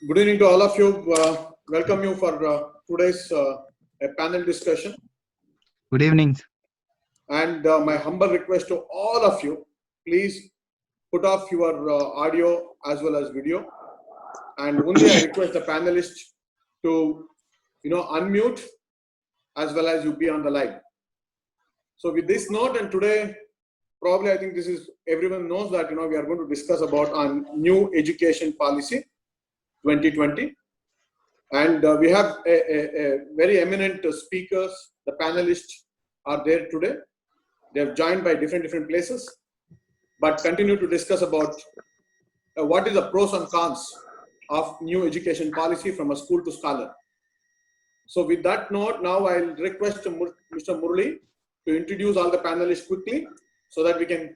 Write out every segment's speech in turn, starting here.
Good evening to all of you. Welcome you for today's panel discussion. Good evening. And my humble request to all of you, please put off your audio as well as video. And only I request the panelists to, unmute as well as you be on the live. So with this note, and today, probably I think this is, everyone knows that, we are going to discuss about on new education policy 2020. And we have a very eminent speakers. The panelists are there today. They have joined by different places, but continue to discuss about what is the pros and cons of new education policy from a school to scholar. So with that note, now I'll request Mr. Murali to introduce all the panelists quickly so that we can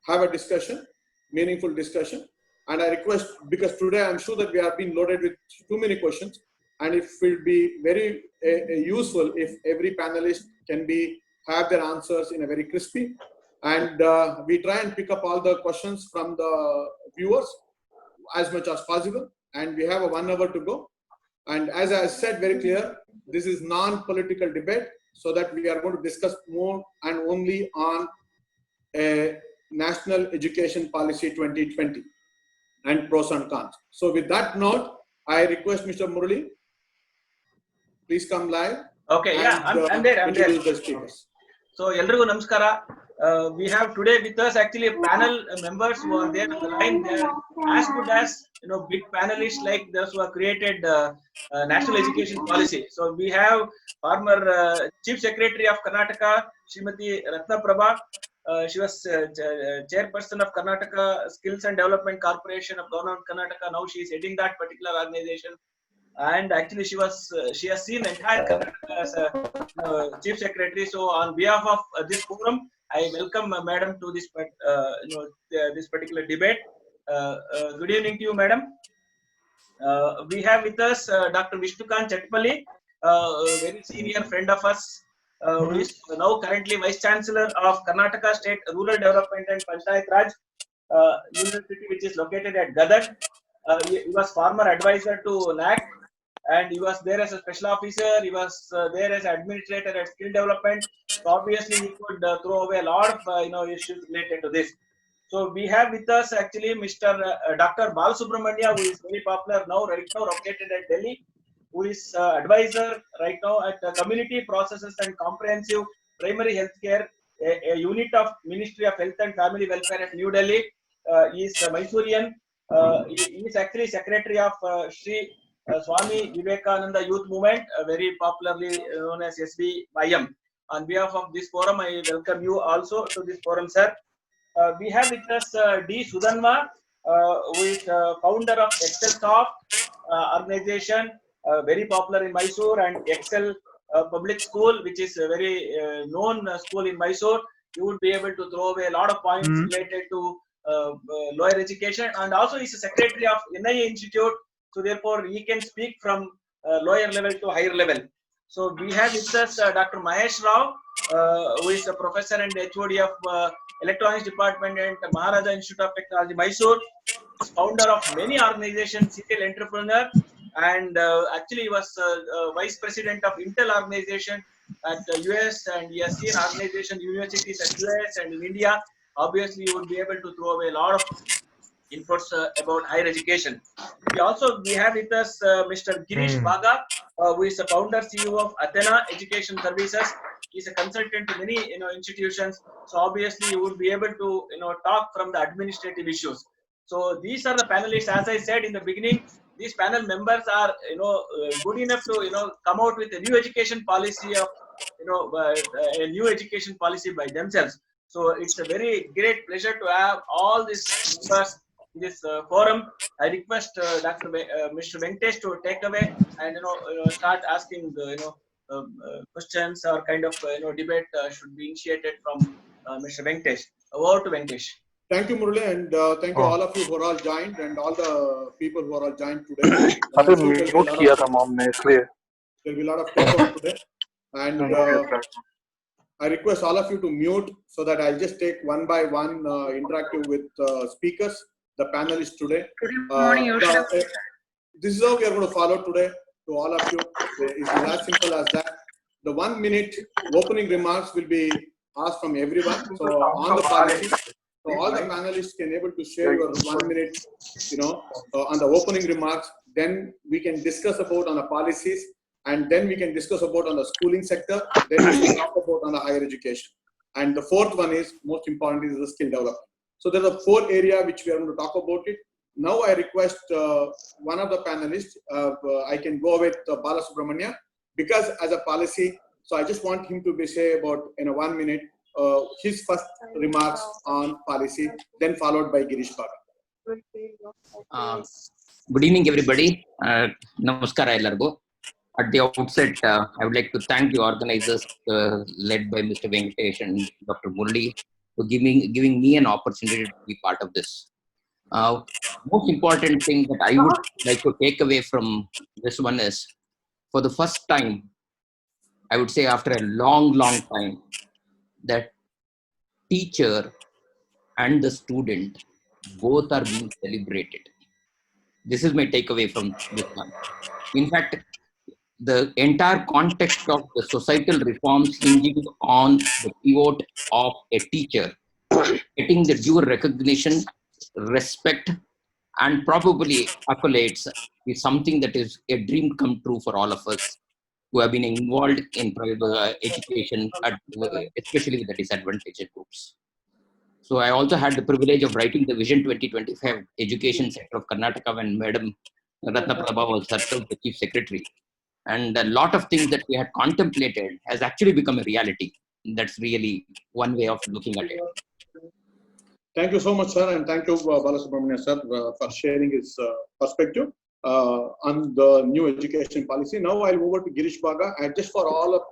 have a discussion, meaningful discussion. And I request, because today I'm sure that we have been loaded with too many questions, and it will be very useful if every panelist can have their answers in a very crispy. And we try and pick up all the questions from the viewers as much as possible. And we have 1 hour to go. And as I said very clear, this is non-political debate, so that we are going to discuss more and only on a National Education Policy 2020 and pros and cons. So with that note, I request Mr. Murali, please come live. Okay, yeah, I'm there. The speakers. So, Eldrigu Namaskara. We have today with us actually panel members who are there on the line. They are as good as big panelists like those who have created National Education Policy. So we have former Chief Secretary of Karnataka, Srimati Ratna Prabha. She was chairperson of Karnataka Skills and Development Corporation of Government of Karnataka. Now she is heading that particular organization. And actually, she has seen the entire Karnataka as a chief secretary. So, on behalf of this forum, I welcome Madam to this this particular debate. Good evening to you, Madam. We have with us Dr. Vishnukant Chetpalli, a very senior friend of us, who is now currently Vice Chancellor of Karnataka State Rural Development and Panchayat Raj University, which is located at Gadag. He was former advisor to NAC. And he was there as a special officer. He was there as administrator at skill development. So obviously, he could throw away a lot of issues related to this. So we have with us actually Mr. Dr. Balasubramania, who is very popular right now located at Delhi, who is advisor right now at Community Processes and Comprehensive Primary Healthcare, a unit of Ministry of Health and Family Welfare at New Delhi. He is Mysorean. He is actually secretary of Sri Swami Vivekananda Youth Movement, very popularly known as SVYM. On behalf of this forum, I welcome you also to this forum, sir. We have with us D. Sudanma, who is founder of ExcelSoft organization, very popular in Mysore, and Excel Public School, which is a very known school in Mysore. You would be able to throw away a lot of points related to lower education, and also is a secretary of NIA Institute. So therefore, he can speak from lower level to higher level. So we have with us Dr. Mahesh Rao, who is a professor and HOD of Electronics Department at Maharaja Institute of Technology, Mysore. Founder of many organizations, serial entrepreneur, and actually he was vice president of Intel organization at the US, and he has seen organization universities at US and in India. Obviously, you would be able to throw away a lot of inputs about higher education. We have with us Mr. Girish Baga, who is the founder CEO of Athena Education Services. He's a consultant to many institutions. So obviously you would be able to talk from the administrative issues. So these are the panelists. As I said in the beginning, these panel members are good enough to come out with a new education policy of a new education policy by themselves. So it's a very great pleasure to have all these members in this forum. I request Mr. Venkatesh to take away and start asking the questions or kind of debate should be initiated from Mr. Venkatesh. Over to Venkatesh. Thank you, Murali, and thank you all of you who are all joined, and all the people who are all joined today. There'll be a lot of people today, and I request all of you to mute so that I'll just take one by one interactive with speakers, the panelists today. Good morning, this is how we are going to follow today to all of you. It's as simple as that. The 1 minute opening remarks will be asked from everyone. So on the policy, so all the panelists can able to share your 1 minute, on the opening remarks. Then we can discuss about on the policies, and then we can discuss about on the schooling sector. Then we can talk about on the higher education. And the fourth one is most important is the skill development. So there's a 4 area which we are going to talk about it. Now I request one of the panelists. I can go with Balasubramania, because as a policy. So I just want him to say about in a 1 minute his first remarks on policy, then followed by Girish Baga. Good evening, everybody. Namaskara ellargu. At the outset, I would like to thank the organizers led by Mr. Venkatesh and Dr. Murli for giving me an opportunity to be part of this. Most important thing that I would like to take away from this one is, for the first time, I would say after a long time, that teacher and the student both are being celebrated. This is my takeaway from this one. In fact, the entire context of the societal reforms hinging on the pivot of a teacher getting the due recognition, respect, and probably accolades is something that is a dream come true for all of us who have been involved in private education, especially with the disadvantaged groups. So I also had the privilege of writing the Vision 2025 education sector of Karnataka when Madam Ratna Prabha was herself the Chief Secretary. And a lot of things that we had contemplated has actually become a reality. That's really one way of looking at it. Thank you so much, sir, and thank you, Balasubramania, sir, for sharing his perspective on the new education policy. Now I'll move over to Girish Baga, and just for all of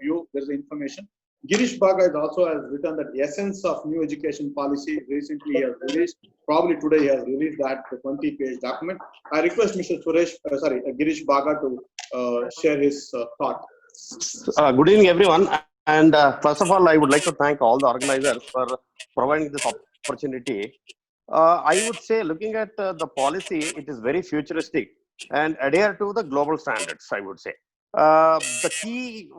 you, there's information. Girish Baga has also written that the essence of new education policy. Recently, he has released. Probably today, he has released that 20-page document. I request Mr. Girish Baga to share his thought. Good evening, everyone. And first of all, I would like to thank all the organizers for providing this opportunity. I would say, looking at the policy, it is very futuristic and adhere to the global standards, I would say. The key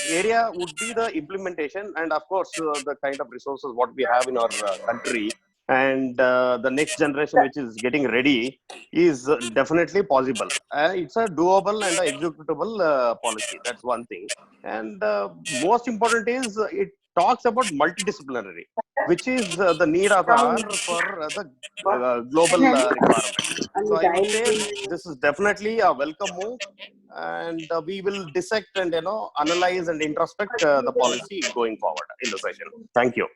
area would be the implementation and, of course, the kind of resources what we have in our country, and the next generation which is getting ready is definitely possible. It's a doable and executable policy. That's one thing. And most important is it talks about multidisciplinary, which is the need of the hour for the global requirement. So I would say this is definitely a welcome move, and we will dissect and analyze and introspect the policy going forward in the session. Thank you.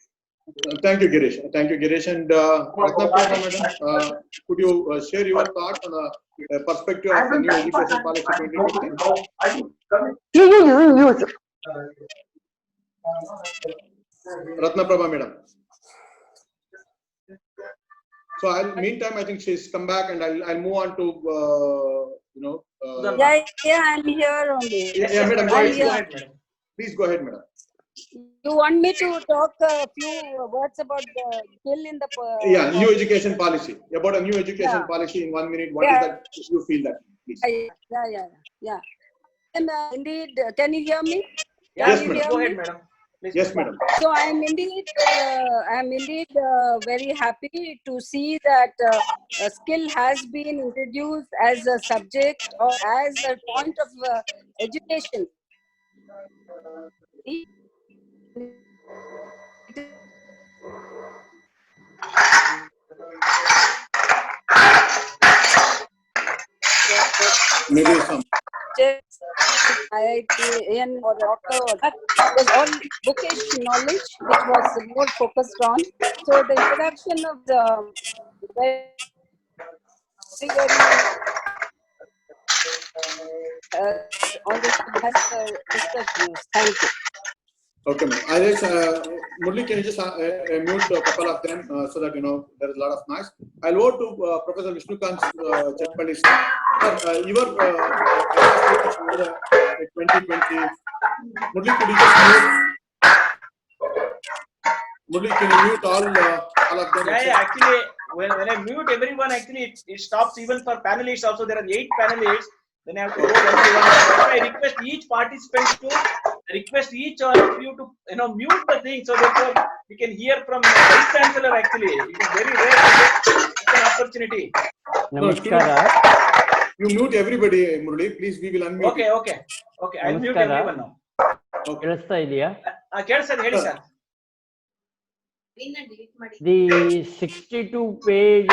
Thank you, Girish. Thank you, Girish. And Ratna Prabha, madam, could you share your thoughts on the perspective of the new education policy 2015? Ratna Prabha, madam. So meantime, I think she's come back, and I'll move on to yeah, I'm here only. Yeah, madam. Go ahead, madam. Please go ahead, madam. You want me to talk a few words about the bill in the new education policy, about a new education policy in 1 minute? What is that you feel that, please? Yeah. And indeed, can you hear me? Yes, madam. Go ahead, madam. Please. Yes, madam. So I'm indeed very happy to see that skill has been introduced as a subject or as a point of education. Maybe some. IITN or that was all vocation knowledge, which was more focused on. So the introduction of the very on this discussions. Thank you. Okay, ma'am. I just, Murli, can you just mute a couple of them so that there is a lot of noise. I'll go to Professor Vishnukant Chetpalli. Your 2020. Murli, could you just mute? Murli, can you mute all of them? Yeah, actually, when I mute everyone, actually it stops even for panelists also. There are 8 panelists. Then I have to go one by one. I request each participant to request each one of you to mute the thing so that we can hear from the Vice Chancellor. Actually, it is very rare to get an opportunity. Namaskara. You mute everybody, Murali. Please, we will unmute. Okay. I'll mute Namaskara. everyone now. ಕೇಳಿಸ್ತಾ ಇದೆಯಾ? Sir, ಹೇಳಿ sir. The 62-page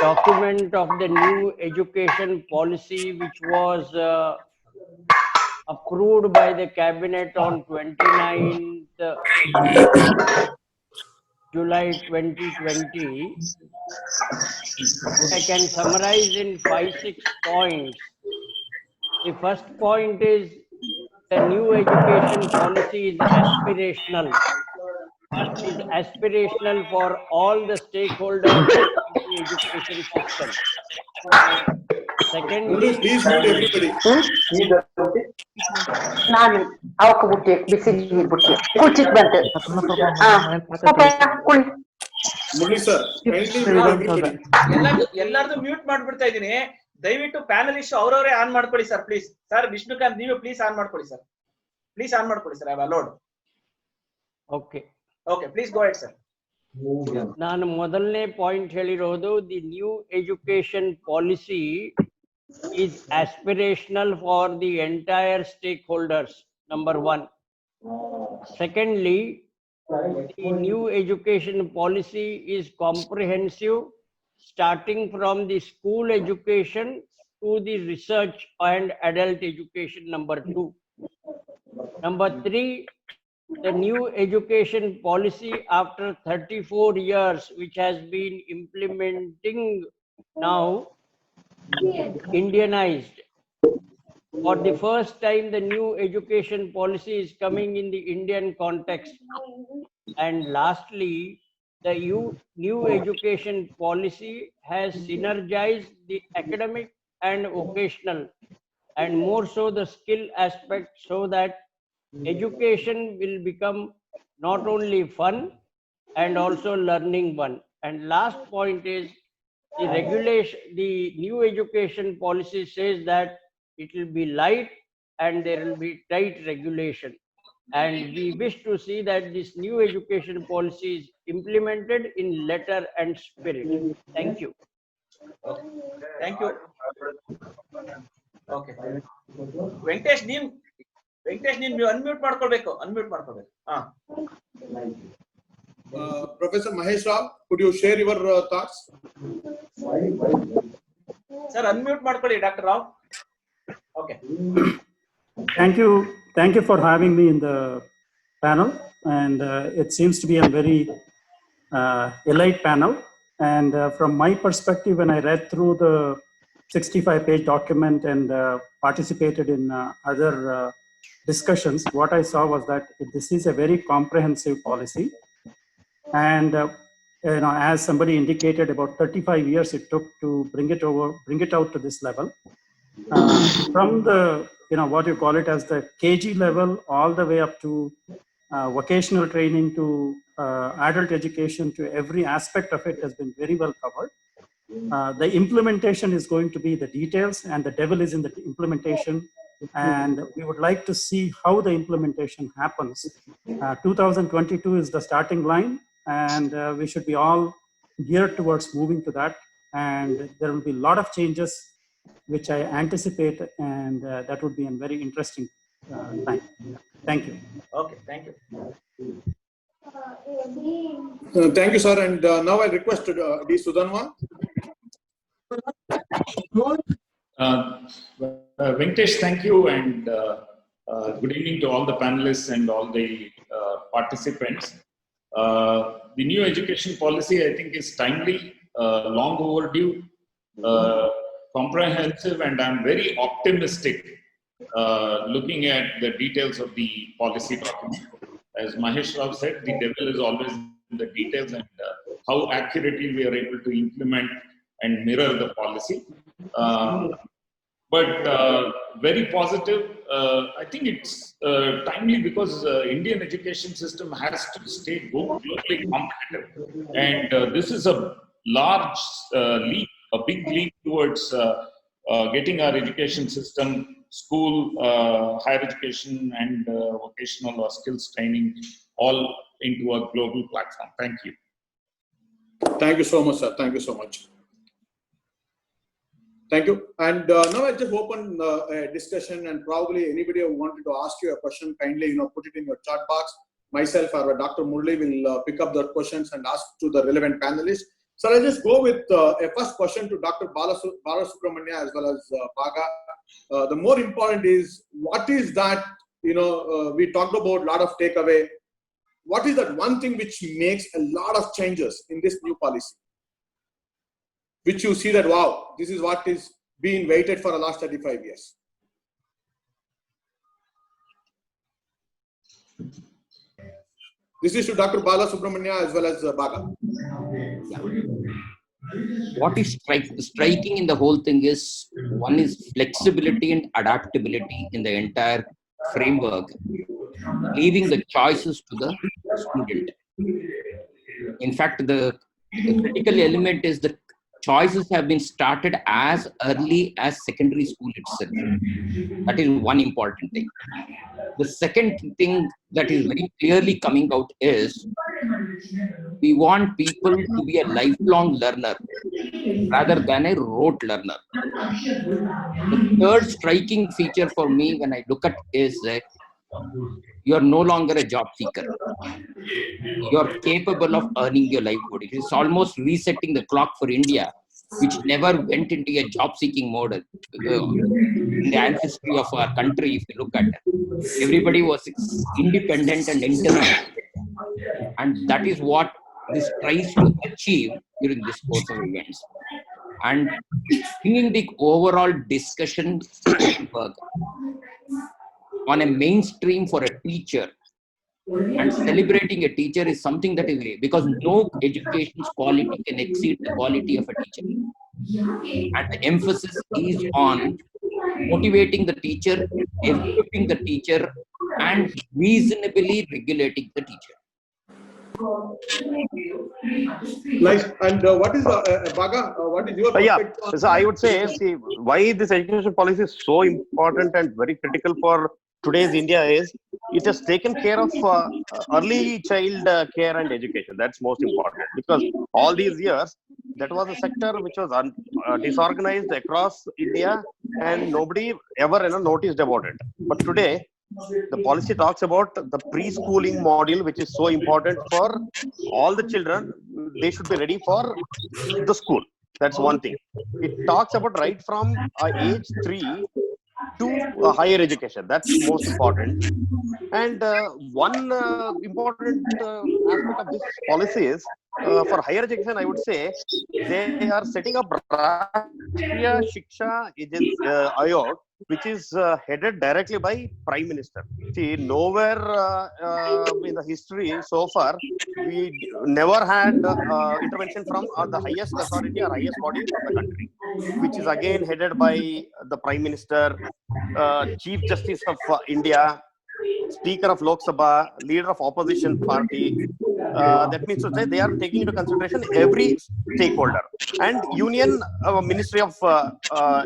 document of the new education policy, which was approved by the cabinet on 29th July 2020, I can summarize in 5-6 points. The first point is the new education policy is aspirational. It is aspirational for all the stakeholders in the education system. Secondly, Please mute everybody. ನಾನು ಅವಕ್ಕೆ ಬಿಟ್ಟಿ ಬಿಸಿ ನೀರು ಬಿಟ್ಟಿ ಕುಳಿಚಿಟ್ ಬಂತು ಕುಳಿ Murali sir, kindly mute everybody. ಎಲ್ಲಾರ್ದು mute ಮಾಡ್ಬಿಡ್ತಾ ಇದೀನಿ. ದಯವಿಟ್ಟು panellist ಅವರವರೇ on ಮಾಡ್ಕೊಳ್ಳಿ ಸರ್, ಪ್ಲೀಸ್. ಸರ್ ವಿಷ್ಣುಕಾಂತ್, ನೀವು ಪ್ಲೀಸ್ ಆನ್ ಮಾಡ್ಕೊಳ್ಳಿ ಸರ್. ಪ್ಲೀಸ್ ಆನ್ ಮಾಡ್ಕೊಳ್ಳಿ sir. I have allowed. Okay, please go ahead sir. ನಾನು ಮೊದಲನೇ ಪಾಯಿಂಟ್ ಹೇಳಿರೋದು, the new education policy is aspirational for the entire stakeholders, number 1. Secondly, the new education policy is comprehensive, starting from the school education to the research and adult education, number 2. Number 3, the new education policy after 34 years, which has been implementing now, Indianized. For the first time, the new education policy is coming in the Indian context. And lastly, the new education policy has synergized the academic and vocational, and more so the skill aspect, so that education will become not only fun and also learning one. And last point is, the new education policy says that it will be light and there will be tight regulation. And we wish to see that this new education policy is implemented in letter and spirit. Thank you. Thank you. Okay. Venkatesh ನೀವು unmute ಮಾಡ್ಕೊಳ್ಬೇಕು. Professor Mahesh Rao, could you share your thoughts? Sir, unmute ಮಾಡ್ಕೊಳ್ಳಿ, Dr. Rao. Okay. Thank you for having me in the panel, and it seems to be a very elite panel. And from my perspective, when I read through the 65-page document and participated in other discussions, what I saw was that this is a very comprehensive policy. And as somebody indicated, about 35 years it took to bring it out to this level. From the, what you call it as the KG level, all the way up to vocational training, to adult education, to every aspect of it has been very well covered. The implementation is going to be the details, and the devil is in the implementation. And we would like to see how the implementation happens. 2022 is the starting line, and we should be all geared towards moving to that. And there will be a lot of changes which I anticipate, and that would be a very interesting time. Thank you. Okay, thank you. Thank you, sir. And now I request D. Sudhanwa. Venkatesh, thank you, and good evening to all the panelists and all the participants. The new education policy, I think, is timely, long overdue, comprehensive, and I'm very optimistic looking at the details of the policy document. As Mahesh Rao said, the devil is always in the details, and how accurately we are able to implement and mirror the policy. But very positive. I think it's timely because Indian education system has to stay globally competitive, and this is a large leap, a big leap towards getting our education system, school, higher education, and vocational or skills training all into a global platform. Thank you. Thank you so much, sir. Thank you so much. Thank you. And now I just open a discussion, and probably anybody who wanted to ask you a question, kindly put it in your chat box. Myself or Dr. Murli will pick up the questions and ask to the relevant panelists. So I'll just go with a first question to Dr. Balasubramania as well as Bhaga. The more important is, what is that, we talked about a lot of takeaway. What is that one thing which makes a lot of changes in this new policy? Which you see that, wow, this is what is being waited for the last 35 years. This is to Dr. Balasubramania as well as Bhaga. What is striking in the whole thing is, one is flexibility and adaptability in the entire framework, leaving the choices to the student. In fact, the critical element is that choices have been started as early as secondary school itself. That is one important thing. The second thing that is very clearly coming out is, we want people to be a lifelong learner rather than a rote learner. The third striking feature for me when I look at is that you are no longer a job seeker. You are capable of earning your livelihood. It is almost resetting the clock for India, which never went into a job-seeking mode in the ancestry of our country. If you look at it, everybody was independent and independent, and that is what this tries to achieve during this course of events. And bringing the overall discussion on a mainstream for a teacher, and celebrating a teacher is something that is, because no education's quality can exceed the quality of a teacher. And the emphasis is on motivating the teacher, equipping the teacher, and reasonably regulating the teacher. Nice. And what is Bhaga? What is your perspective? Yeah. So I would say, see, why this education policy is so important and very critical for today's India is, it has taken care of early child care and education. That's most important, because all these years that was a sector which was disorganized across India, and nobody ever noticed about it. But today, the policy talks about the preschooling module, which is so important for all the children. They should be ready for the school. That's one thing. It talks about right from age 3 to higher education. That's most important. And one important aspect of this policy is, for higher education, I would say, they are setting up Rashtriya Shiksha Ayog, which is headed directly by Prime Minister. See, nowhere in the history so far, we never had intervention from the highest authority or highest body from the country, which is again headed by the Prime Minister, Chief Justice of India, Speaker of Lok Sabha, leader of opposition party. That means to say they are taking into consideration every stakeholder, and Union Ministry of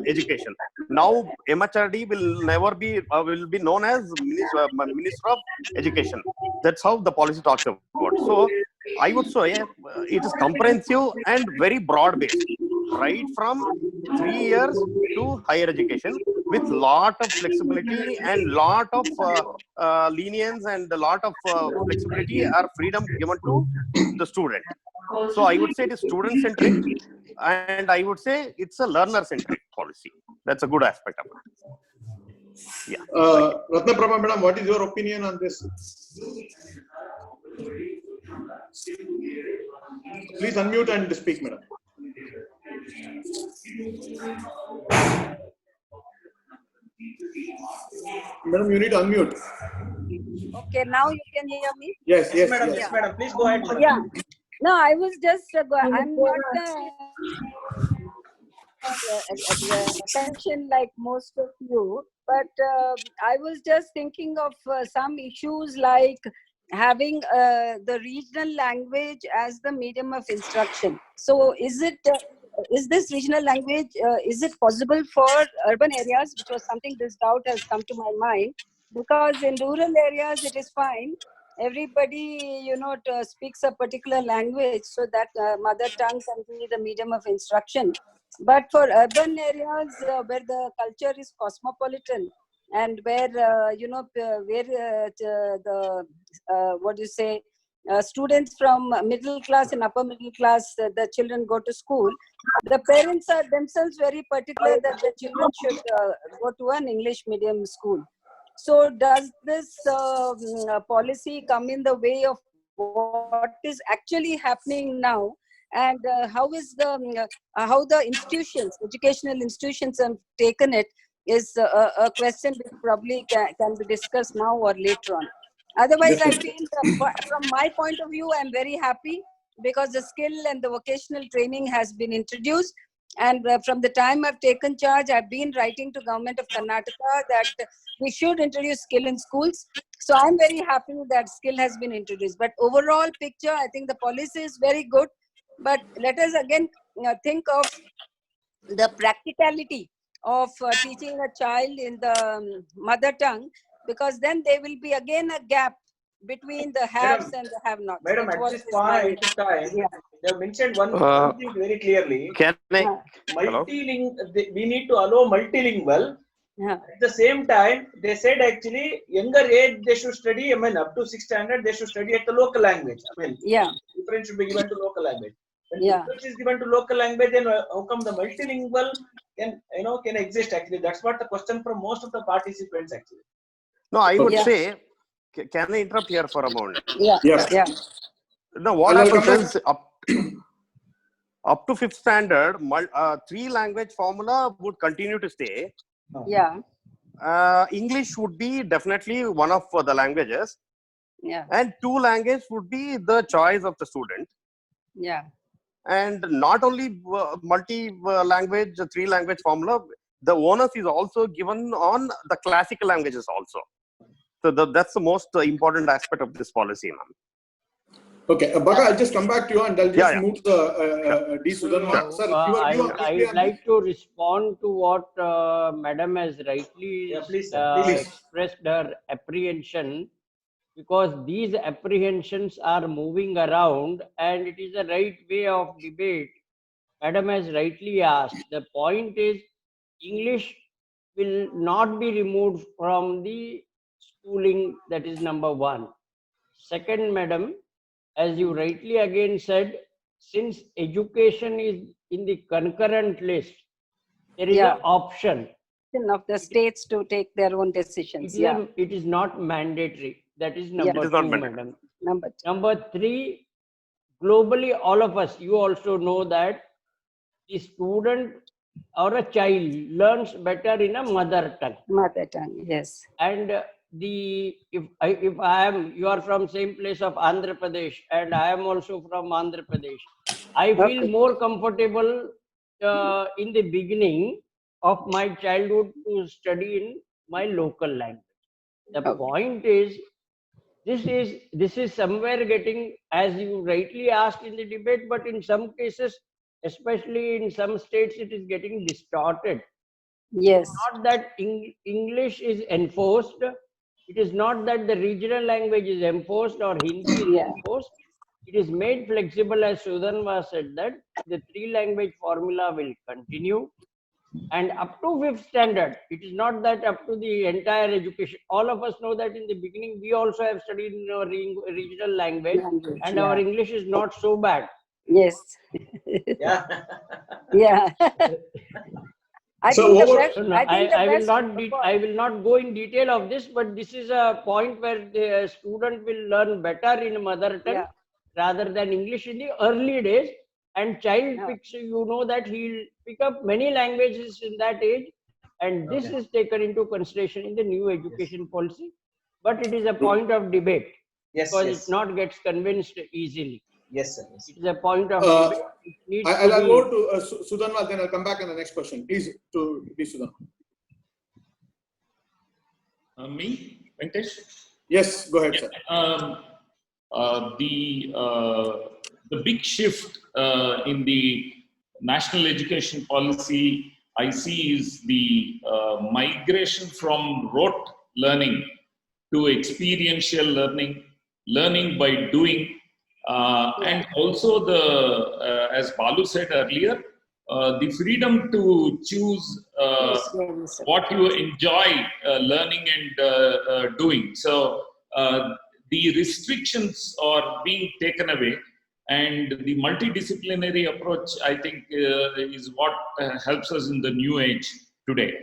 Education. Now MHRD will never be will be known as Minister of Education. That's how the policy talks about. So I would say it is comprehensive and very broad based, right from 3 years to higher education, with lot of flexibility and lot of lenience and a lot of flexibility or freedom given to the student. So I would say it is student centric, and I would say it's a learner centric policy. That's a good aspect of it. Yeah. Ratna Prabha Madam, what is your opinion on this? Please unmute and speak, Madam. Madam, you need to unmute. Okay, now you can hear me? Yes, yes, Madam, yes. yes, madam. Please go ahead. Madam. Yeah. No, I was just, I'm not attention like most of you, but I was just thinking of some issues like having the regional language as the medium of instruction. So is this regional language, is it possible for urban areas, which was something this doubt has come to my mind, because in rural areas it is fine. Everybody, speaks a particular language, so that mother tongue can be the medium of instruction. But for urban areas where the culture is cosmopolitan, and where students from middle class and upper middle class, the children go to school, the parents are themselves very particular that the children should go to an English medium school. So does this policy come in the way of what is actually happening now? And how the institutions, educational institutions have taken it is a question which probably can be discussed now or later on. Otherwise, I feel from my point of view, I'm very happy because the skill and the vocational training has been introduced. And from the time I've taken charge, I've been writing to Government of Karnataka that we should introduce skill in schools. So I'm very happy that skill has been introduced. But overall picture, I think the policy is very good. But let us again think of the practicality of teaching a child in the mother tongue, because then there will be again a gap between the haves and the have-nots. Madam, at this point in time, they have mentioned one thing very clearly. Can I? We need to allow multilingual. Yeah. At the same time, they said actually younger age they should study. I mean, up to 6th standard they should study at the local language. I mean, preference should be given to local language. When preference is given to local language, then how come the multilingual can exist? Actually, that's what the question from most of the participants actually. No, I would say. Can I interrupt here for a moment? Yeah. No, what happens is up to 5th standard, 3-language formula would continue to stay. Yeah. English would be definitely one of the languages. Yeah. And 2 languages would be the choice of the student. Yeah. And not only multi-language, 3-language formula, the onus is also given on the classical languages also. So that's the most important aspect of this policy, ma'am. Okay, Baka, I'll just come back to you and I'll just move to D. Sudharma. Sir, I would like to respond to what Madam has rightly expressed her apprehension, because these apprehensions are moving around and it is a right way of debate. Madam has rightly asked. The point is, English will not be removed from the schooling. That is number one. Second, Madam, as you rightly again said, since education is in the concurrent list, there is an option of the states to take their own decisions. It is not mandatory. That is number 2, Madam. Number 3, globally, all of us, you also know that the student or a child learns better in a mother tongue. Mother tongue, yes. And you are from same place of Andhra Pradesh, and I am also from Andhra Pradesh. I feel more comfortable in the beginning of my childhood to study in my local language. The point is, this is somewhere getting, as you rightly asked in the debate, but in some cases, especially in some states, it is getting distorted. Yes. Not that English is enforced. It is not that the regional language is enforced or Hindi is enforced. It is made flexible, as Sudharma said, that the 3-language formula will continue. And up to 5th standard, it is not that up to the entire education. All of us know that in the beginning, we also have studied in our regional language and our English is not so bad. Yes. Yeah. I will not go in detail of this, but this is a point where the student will learn better in mother tongue rather than English in the early days. And child picks, you know that he'll pick up many languages in that age, and this is taken into consideration in the new education policy. But it is a point of debate because it not gets convinced easily. Yes, sir. It is a point of debate. I'll go to Sudharma, then I'll come back on the next question. Please, to D. Sudharma. Me, Venkatesh? Yes, go ahead, sir. the big shift in the national education policy I see is the migration from rote learning to experiential learning, learning by doing, and also as Balu said earlier, the freedom to choose what you enjoy learning and doing. So the restrictions are being taken away, and the multidisciplinary approach, I think, is what helps us in the new age today.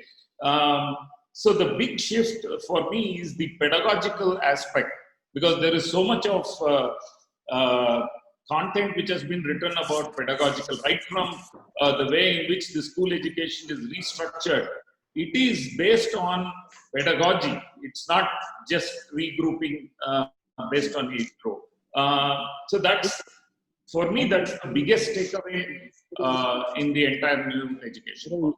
So the big shift for me is the pedagogical aspect, because there is so much of content which has been written about pedagogical, right from the way in which the school education is restructured. It is based on pedagogy. It's not just regrouping based on age group. So that's, for me, that's the biggest takeaway in the entire new education.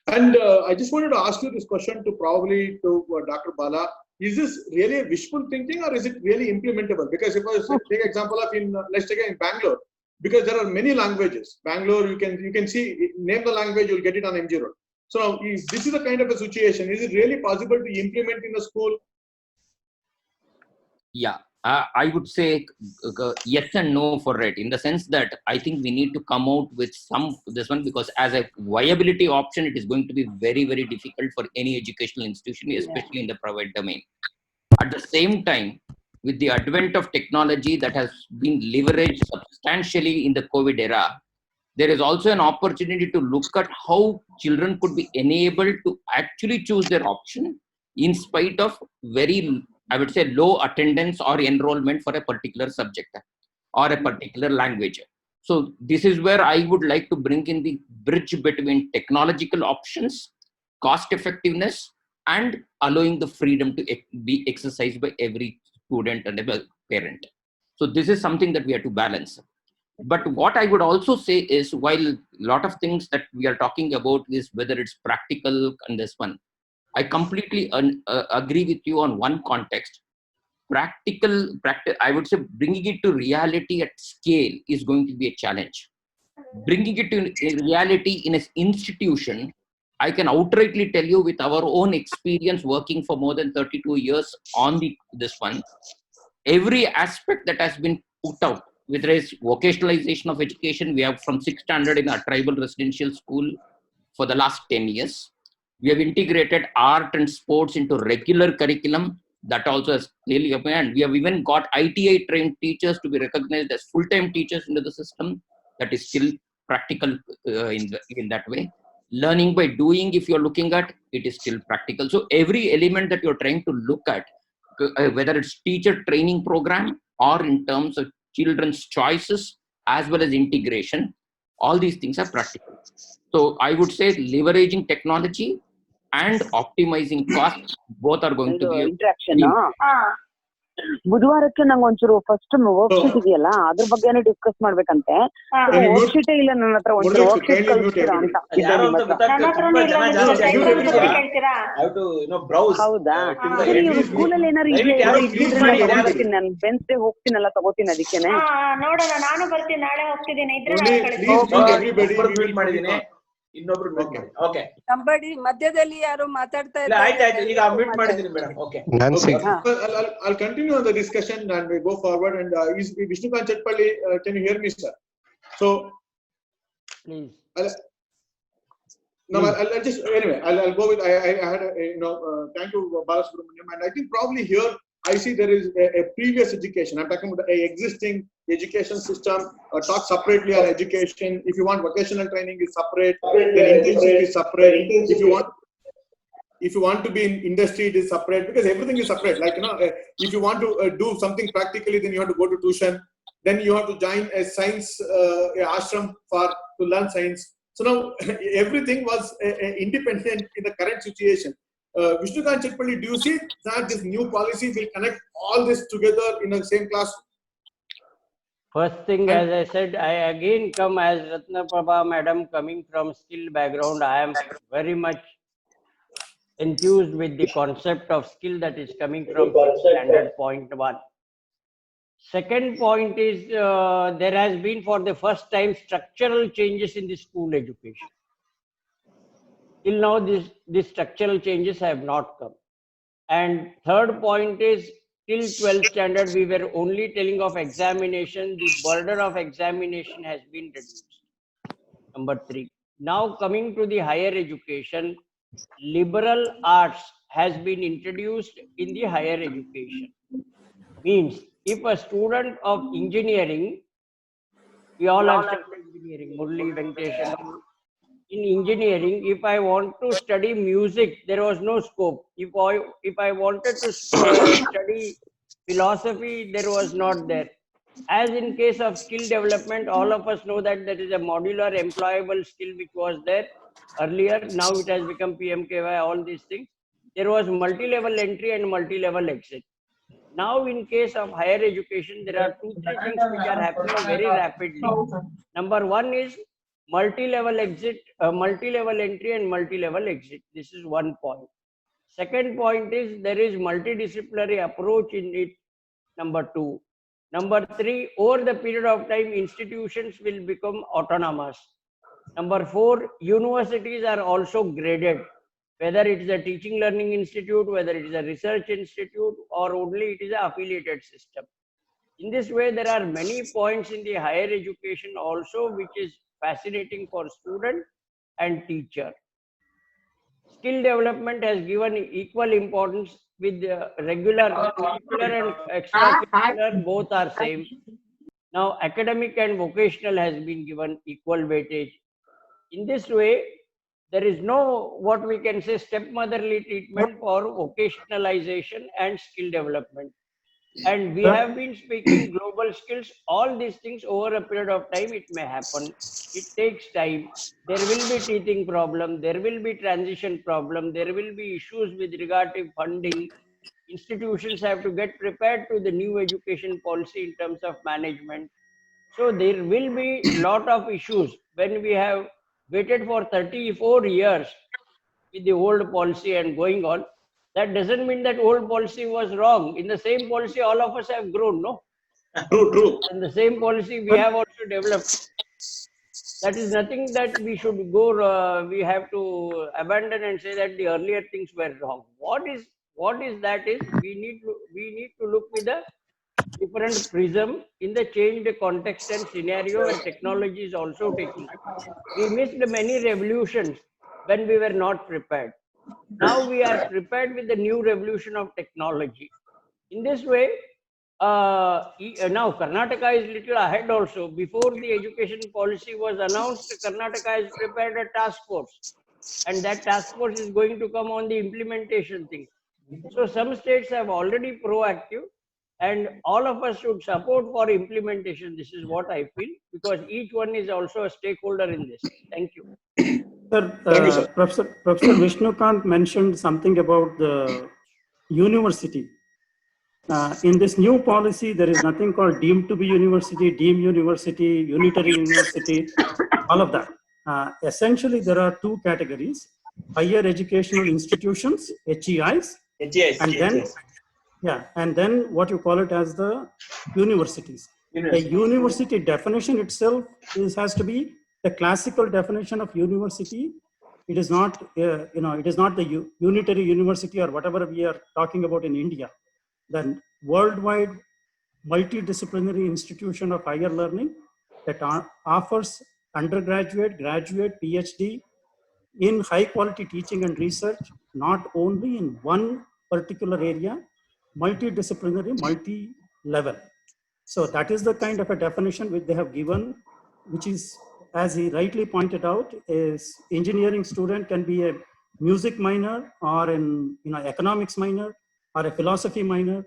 And I just wanted to ask you this question to Dr. Bala. Is this really a wishful thinking, or is it really implementable? Because if I take example of let's take it in Bangalore, because there are many languages. Bangalore, you can see, name the language, you'll get it on MG Road. So now, this is the kind of a situation. Is it really possible to implement in a school? Yeah, I would say yes and no for it, in the sense that I think we need to come out with this one, because as a viability option, it is going to be very, very difficult for any educational institution, especially in the private domain. At the same time, with the advent of technology that has been leveraged substantially in the COVID era, there is also an opportunity to look at how children could be enabled to actually choose their option in spite of very, I would say, low attendance or enrollment for a particular subject or a particular language. So this is where I would like to bring in the bridge between technological options, cost effectiveness, and allowing the freedom to be exercised by every student and every parent. So this is something that we have to balance. But what I would also say is, while a lot of things that we are talking about is whether it's practical and this one, I completely agree with you on one context. Practice, I would say bringing it to reality at scale is going to be a challenge. Bringing it to reality in an institution, I can outrightly tell you with our own experience working for more than 32 years on this one, every aspect that has been put out, whether it's vocationalization of education, we have from 6th standard in our tribal residential school for the last 10 years. We have integrated art and sports into regular curriculum. That also has clearly appeared. We have even got ITI trained teachers to be recognized as full-time teachers into the system. That is still practical in that way. Learning by doing, if you're looking at, it is still practical. So every element that you're trying to look at, whether it's teacher training program or in terms of children's choices as well as integration, all these things are practical. So I would say leveraging technology and optimizing costs, both are going to be interaction. ಬುಧವಾರಕ್ಕೆ ನಂಗೆ ಒಂಚೂರು first worksheet ಇದೆಯಲ್ಲ ಅದ್ರ ಬಗ್ಗೆನೇ discuss ಮಾಡ್ಬೇಕಂತೆ. Worksheet ಇಲ್ಲ ನನ್ನ ಹತ್ರ, ಒಂಚೂರು worksheet ಕಳಿಸ್ತೀರಾ ಅಂತ. ಹೌದಾ, ಇವ್ರು ಸ್ಕೂಲಲ್ಲಿ ಏನಾರು ನಾನು ವೆನ್ಸ್ಡೇ ಹೋಗ್ತೀನಲ್ಲ, ತಗೋತೀನಿ. ಅದಕ್ಕೇನೆ ನೋಡೋಣ, ನಾನು ಬರ್ತೀನಿ, ನಾಳೆ ಹೋಗ್ತಿದ್ದೀನಿ. ಇನ್ನೊಬ್ರು ಓಕೆ, ಸಂಬಡಿ ಮಧ್ಯದಲ್ಲಿ ಯಾರು ಮಾತಾಡ್ತಾ ಇದ್ದಾರೆ. ಆಯ್ತು, ಈಗ ಮ್ಯೂಟ್ ಮಾಡಿದ್ದೀನಿ madam. Okay, I'll continue on the discussion and we go forward. And Vishnukant Chetpalli, can you hear me, sir? So Please. I'll just, anyway, I'll go with, I had thank you, Balasubramaniam. And I think probably here I see there is a previous education. I'm talking about a existing education system. Talk separately on education. If you want vocational training is separate, then internship is separate. If you want to be in industry, it is separate, because everything is separate. Like, if you want to do something practically, then you have to go to tuition. Then you have to join a science ashram to learn science. So now everything was independent in the current situation. Vishnukant Chetpalli, do you see that this new policy will connect all this together in the same class? First thing, as I said, I again come as Ratna Prabha madam, coming from skill background. I am very much enthused with the concept of skill that is coming from standard point 1. Second point is there has been for the first time structural changes in the school education. Till now, these structural changes have not come. And third point is till 12th standard, we were only telling of examination. The burden of examination has been reduced. Number 3. Now coming to the higher education, liberal arts has been introduced in the higher education. Means if a student of engineering, we all have studied engineering, Murli, Venkatesh, in engineering, if I want to study music, there was no scope. If I wanted to study philosophy, there was not there. As in case of skill development, all of us know that there is a modular employable skill which was there earlier. Now it has become PMKY, all these things. There was multi-level entry and multi-level exit. Now in case of higher education, there are 2-3 things which are happening very rapidly. Number 1 is multi-level exit, multi-level entry and multi-level exit. This is one point. Second point is there is multidisciplinary approach in it. Number 2. Number 3, over the period of time, institutions will become autonomous. Number 4, universities are also graded, whether it is a teaching learning institute, whether it is a research institute, or only it is an affiliated system. In this way, there are many points in the higher education also, which is fascinating for student and teacher. Skill development has given equal importance with the regular curricular and extracurricular, both are same. Now academic and vocational has been given equal weightage. In this way, there is no what we can say stepmotherly treatment for vocationalization and skill development. And we have been speaking global skills, all these things over a period of time, it may happen. It takes time. There will be teething problem. There will be transition problem. There will be issues with regard to funding. Institutions have to get prepared to the new education policy in terms of management. So there will be lot of issues when we have waited for 34 years with the old policy and going on. That doesn't mean that old policy was wrong. In the same policy, all of us have grown, no? True. And the same policy we have also developed. That is nothing that we should go, we have to abandon and say that the earlier things were wrong. What is that is, we need to look with a different prism in the changed context and scenario where technology is also taking. We missed many revolutions when we were not prepared. Now we are prepared with the new revolution of technology. In this way, now Karnataka is little ahead also. Before the education policy was announced, Karnataka has prepared a task force. And that task force is going to come on the implementation thing. So some states have already proactive, and all of us should support for implementation. This is what I feel, because each one is also a stakeholder in this. Thank you. Sir, Thank you, sir. Professor Vishnukant mentioned something about the university. In this new policy, there is nothing called deemed to be university, deemed university, unitary university, all of that. Essentially, there are 2 categories: higher educational institutions, HEIs, and then what you call it as the universities. The university definition itself has to be the classical definition of university. It is not, it is not the unitary university or whatever we are talking about in India. The worldwide multidisciplinary institution of higher learning that offers undergraduate, graduate, PhD in high quality teaching and research, not only in one particular area, multidisciplinary, multi-level. So that is the kind of a definition which they have given, which is, as he rightly pointed out, is engineering student can be a music minor or an economics minor or a philosophy minor.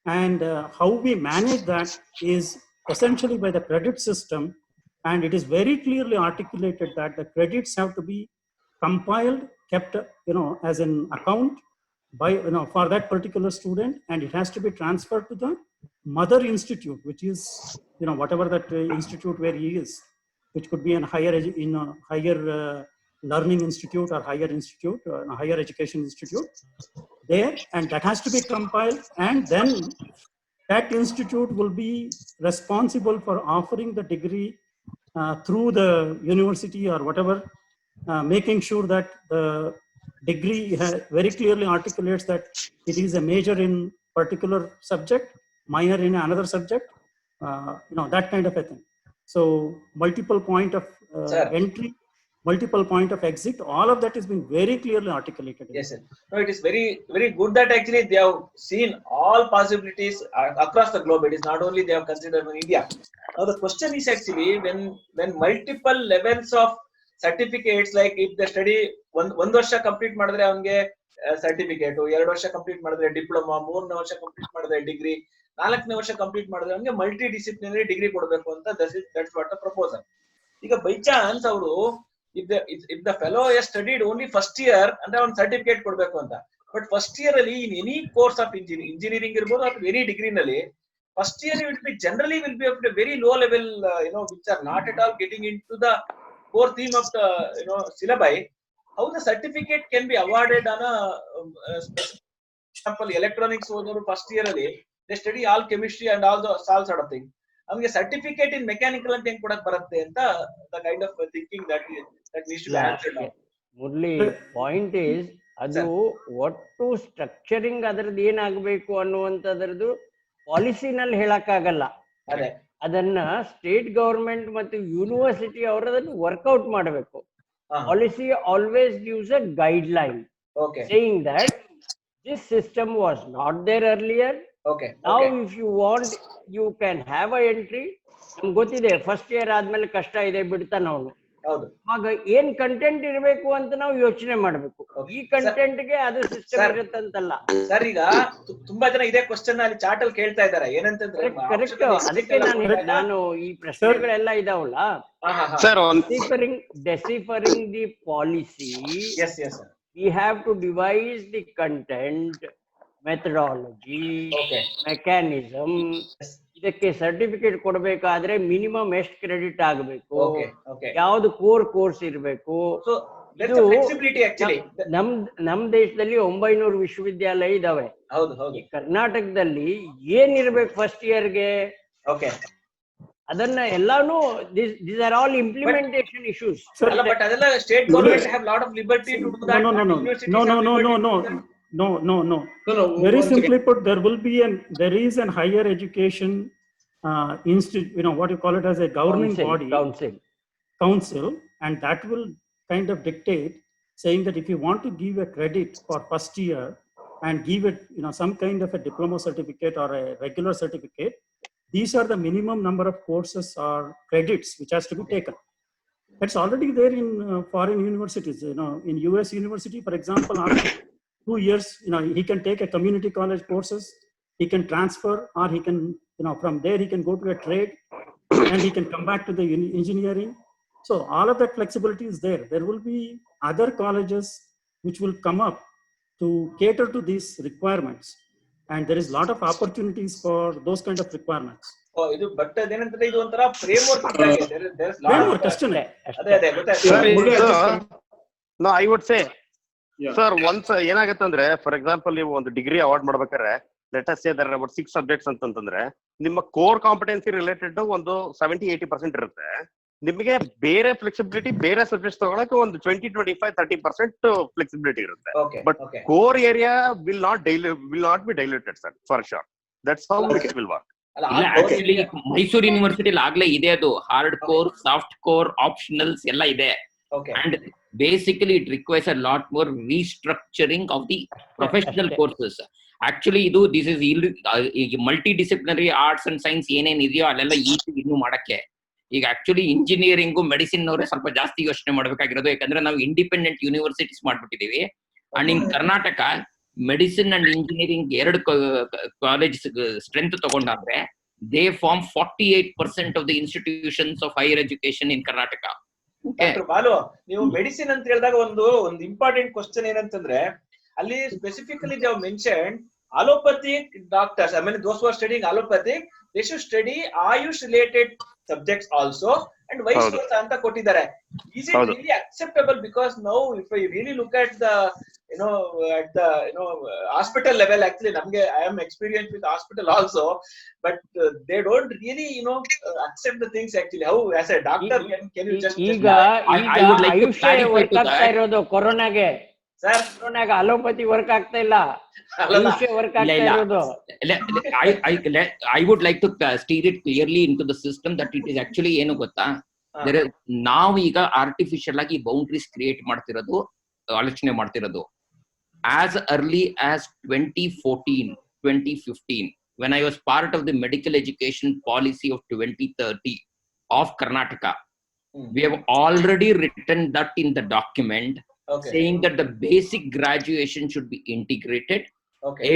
And how we manage that is essentially by the credit system. And it is very clearly articulated that the credits have to be compiled, kept, as an account by, for that particular student, and it has to be transferred to the mother institute, which is, whatever that institute where he is, which could be in higher learning institute or higher institute, higher education institute there, and that has to be compiled and then that institute will be responsible for offering the degree through the university or whatever, making sure that the degree very clearly articulates that it is a major in particular subject, minor in another subject, that kind of a thing. So multiple point of entry, multiple point of exit, all of that has been very clearly articulated. Yes, sir. No, it is very, very good that actually they have seen all possibilities across the globe. It is not only they have considered in India. Now the question is actually when multiple levels of certificates, like if they study one varsha complete madre avange certificate, 2 varsha complete madre diploma, 3 varsha complete madre degree, 4 varsha complete madre avange multidisciplinary degree kodabeku anta. That's what the proposal. Iga by chance avaru if the fellow has studied only first year and one certificate kodbeku anta, but first year alli in any course of engineering irbodu or any degree nalli first year will be generally will be at a very low level, which are not at all getting into the core theme of the syllabi. How the certificate can be awarded on a specific example, electronics odaru first year alli they study all chemistry and all sort of thing. Avange certificate in mechanical ante heng kodak baratte anta, the kind of thinking that needs to be answered now. Murli, point is ಅದು ಒಟ್ಟು structuring ಅದ್ರದ್ದು ಏನಾಗಬೇಕು ಅನ್ನುವಂಥದ್ರದ್ದು ಪಾಲಿಸಿನಲ್ಲಿ ಹೇಳಕ್ಕಾಗಲ್ಲ. ಅದನ್ನ state government ಮತ್ತು university ಅವರದನ್ನು work out ಮಾಡಬೇಕು. Policy always gives a guideline saying that this system was not there earlier. Now if you want you can have a entry. ನಮ್ಗೆ ಗೊತ್ತಿದೆ ಫಸ್ಟ್ ಇಯರ್ ಆದ್ಮೇಲೆ ಕಷ್ಟ ಇದೆ ಬಿಡ್ತಾನ ಅವನು. ಆಗ ಏನ್ ಕಂಟೆಂಟ್ ಇರಬೇಕು ಅಂತ ನಾವು ಯೋಚನೆ ಮಾಡ್ಬೇಕು. ಈ ಕಂಟೆಂಟ್ ಗೆ ಅದು ಸಿಸ್ಟಮ್ ಇರುತ್ತಂತಲ್ಲ ಸರ್. ಈಗ ತುಂಬಾ ಜನ ಇದೇ ಕ್ವಶನ್ ಅಲ್ಲಿ ಚಾಟ್ ಅಲ್ಲಿ ಕೇಳ್ತಾ ಇದಾರೆ ಏನಂತಂದ್ರೆ ಕರೆಕ್ಟ್. ಅದಕ್ಕೆ ನಾನು ಈ ಪ್ರಶ್ನೆಗಳೆಲ್ಲ ಇದಾವಲ್ಲ, deciphering the policy, we have to devise the content, methodology, mechanism. ಇದಕ್ಕೆ ಸರ್ಟಿಫಿಕೇಟ್ ಕೊಡಬೇಕಾದ್ರೆ ಮಿನಿಮಮ್ ಎಷ್ಟು ಕ್ರೆಡಿಟ್ ಆಗಬೇಕು, ಯಾವ್ದು ಕೋರ್ ಕೋರ್ಸ್ ಇರಬೇಕು. ನಮ್ ದೇಶದಲ್ಲಿ 900 ವಿಶ್ವವಿದ್ಯಾಲಯ ಇದಾವೆ. ಕರ್ನಾಟಕದಲ್ಲಿ ಏನಿರ್ಬೇಕು ಫಸ್ಟ್ ಇಯರ್ಗೆ, ಅದನ್ನ ಎಲ್ಲಾನು these are all implementation issues. But adella state government have lot of liberty to do that. No. Very simply put, there is an higher education institute, what you call it as a governing body, council, and that will kind of dictate, saying that if you want to give a credit for first year and give it, some kind of a diploma certificate or a regular certificate, these are the minimum number of courses or credits which has to be taken. That's already there in foreign universities. In US university, for example, after 2 years, he can take a community college courses, he can transfer, or he can, from there he can go to a trade and he can come back to the engineering. So all of that flexibility is there. There will be other colleges which will come up to cater to these requirements. And there is a lot of opportunities for those kind of requirements. But adenantare idu ontara framework idage. There is lot of No, I would say, sir, once ಏನಾಗುತ್ತೆ ಅಂದ್ರೆ, for example ನೀವು ಒಂದು degree award ಮಾಡ್ಬೇಕಾದ್ರೆ let us say there are about 6 subjects ಅಂತಂದ್ರೆ ನಿಮ್ಮ core competency related ಒಂದು 70-80% ಇರುತ್ತೆ. ನಿಮಗೆ ಬೇರೆ ಫ್ಲೆಕ್ಸಿಬಿಲಿಟಿ, ಬೇರೆ ಸಬ್ಜೆಕ್ಟ್ಸ್ ತಗೊಳಕ್ಕೆ ಒಂದು 20-25-30% ಫ್ಲೆಕ್ಸಿಬಿಲಿಟಿ ಇರುತ್ತೆ. But core area will not be diluted, sir, for sure. That's how it will work. Actually Mysuru university ಆಗ್ಲೇ ಇದೆ ಅದು. Hard core, soft core, optionals ಎಲ್ಲ ಇದೆ. And basically it requires a lot more restructuring of the professional courses. Actually this is multidisciplinary arts and science ಏನೇನ್ ಇದೆಯೋ ಅಲ್ಲೆಲ್ಲ ಇನ್ನು ಮಾಡಕ್ಕೆ ಈಗ ಆಕ್ಚುಲಿ ಇಂಜಿನಿಯರಿಂಗ್, ಮೆಡಿಸಿನ್ ಅವರೇ ಸ್ವಲ್ಪ ಜಾಸ್ತಿ ಯೋಚನೆ ಮಾಡ್ಬೇಕಾಗಿರೋದು. ಯಾಕಂದ್ರೆ ನಾವು ಇಂಡಿಪೆಂಡೆಂಟ್ ಯೂನಿವರ್ಸಿಟೀಸ್ ಮಾಡ್ಬಿಟ್ಟಿದೀವಿ. And in Karnataka medicine and engineering 2 college strength ತಗೊಂಡಾದ್ರೆ they form 48% of the institutions of higher education in Karnataka. Doctor Balu, ನೀವು ಮೆಡಿಸಿನ್ ಅಂತ ಹೇಳಿದಾಗ ಒಂದು ಇಂಪಾರ್ಟೆಂಟ್ ಕ್ವಶನ್ ಏನಂತಂದ್ರೆ, ಅಲ್ಲಿ specifically they have mentioned allopathic doctors. I mean, those who are studying allopathic, they should study Ayush related subjects also, and vice versa anta kottidare. Is it really acceptable? Because now if I really look at the at the hospital level. Actually, I am experienced with hospital also, but they don't really accept the things. Actually, how as a doctor can you just ಈಗ I would like to ಆಯುಷ್ಯ clarify work to ಆಗ್ತಾ that. ಇರೋದು ಕೊರೋನಾಗೆ allopathy work ಆಗ್ತಾ ಇಲ್ಲ, ಆಯುಷ್ಯ work ಆಗ್ತಾ ಇರೋದು. I would like to steer it clearly into the system that it is actually ಏನು ಗೊತ್ತಾ, ನಾವು ಈಗ ಆರ್ಟಿಫಿಷಿಯಲ್ ಆಗಿ ಬೌಂಡ್ರೀಸ್ ಕ್ರಿಯೇಟ್ ಮಾಡ್ತಿರೋದು, ಆಲೋಚನೆ ಮಾಡ್ತಿರೋದು. As early as 2014, 2015, when I was part of the medical education policy of 2030 of Karnataka, we have already written that in the document, saying that the basic graduation should be integrated.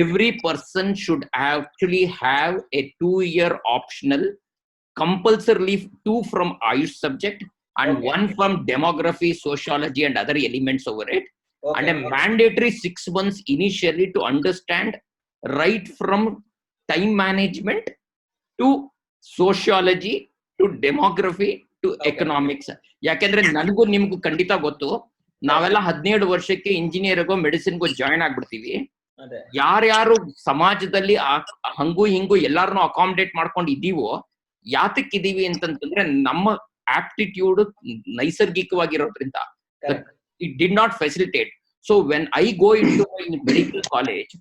Every person should actually have a 2-year optional, compulsorily 2 from Ayush subject and 1 from demography, sociology and other elements over it. And a mandatory 6 months initially to understand right from time management to sociology to demography to economics. ಯಾಕೆಂದ್ರೆ ನನಗೂ ನಿಮ್ಗೂ ಖಂಡಿತ ಗೊತ್ತು, ನಾವೆಲ್ಲ 17 ವರ್ಷಕ್ಕೆ ಇಂಜಿನಿಯರ್ಗೋ ಮೆಡಿಸಿನ್ಗೋ join ಆಗ್ಬಿಡ್ತೀವಿ. ಯಾರ್ಯಾರು ಸಮಾಜದಲ್ಲಿ ಹಂಗು ಹಿಂಗು ಎಲ್ಲಾರನ್ನೂ ಅಕಾಮಡೇಟ್ ಮಾಡ್ಕೊಂಡು ಇದೀವೋ, ಯಾತಕ್ಕಿದೀವಿ ಅಂತಂತಂದ್ರೆ ನಮ್ಮ aptitude ನೈಸರ್ಗಿಕವಾಗಿರೋದ್ರಿಂದ. It did not facilitate. So when I go into medical college,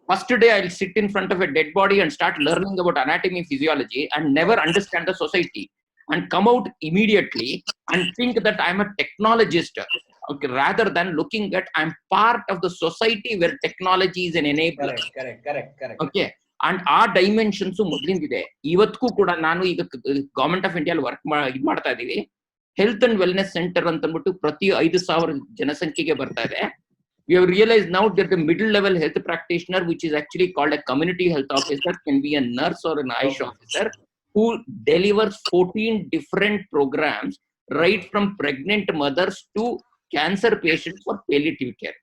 first day I'll sit in front of a dead body and start learning about anatomy, physiology, and never understand the society, and come out immediately and think that I'm a technologist, okay, rather than looking at I'm part of the society where technology is an enabler. Correct. Okay. And our dimensions ಮೊದಲಿಂದಿದೆ. ಇವತ್ತಿಗೂ ಕೂಡ ನಾನು ಈಗ government of India work ಮಾಡ್ತಾ ಇದೀವಿ. Health and wellness centre ಅಂತ ಅಂದ್ಬಿಟ್ಟು ಪ್ರತಿ 5,000 ಜನಸಂಖ್ಯೆಗೆ ಬರ್ತಾ ಇದೆ. We have realized now that the middle level health practitioner, which is actually called a community health officer, can be a nurse or an Ayush officer who delivers 14 different programs right from pregnant mothers to cancer patients for palliative care.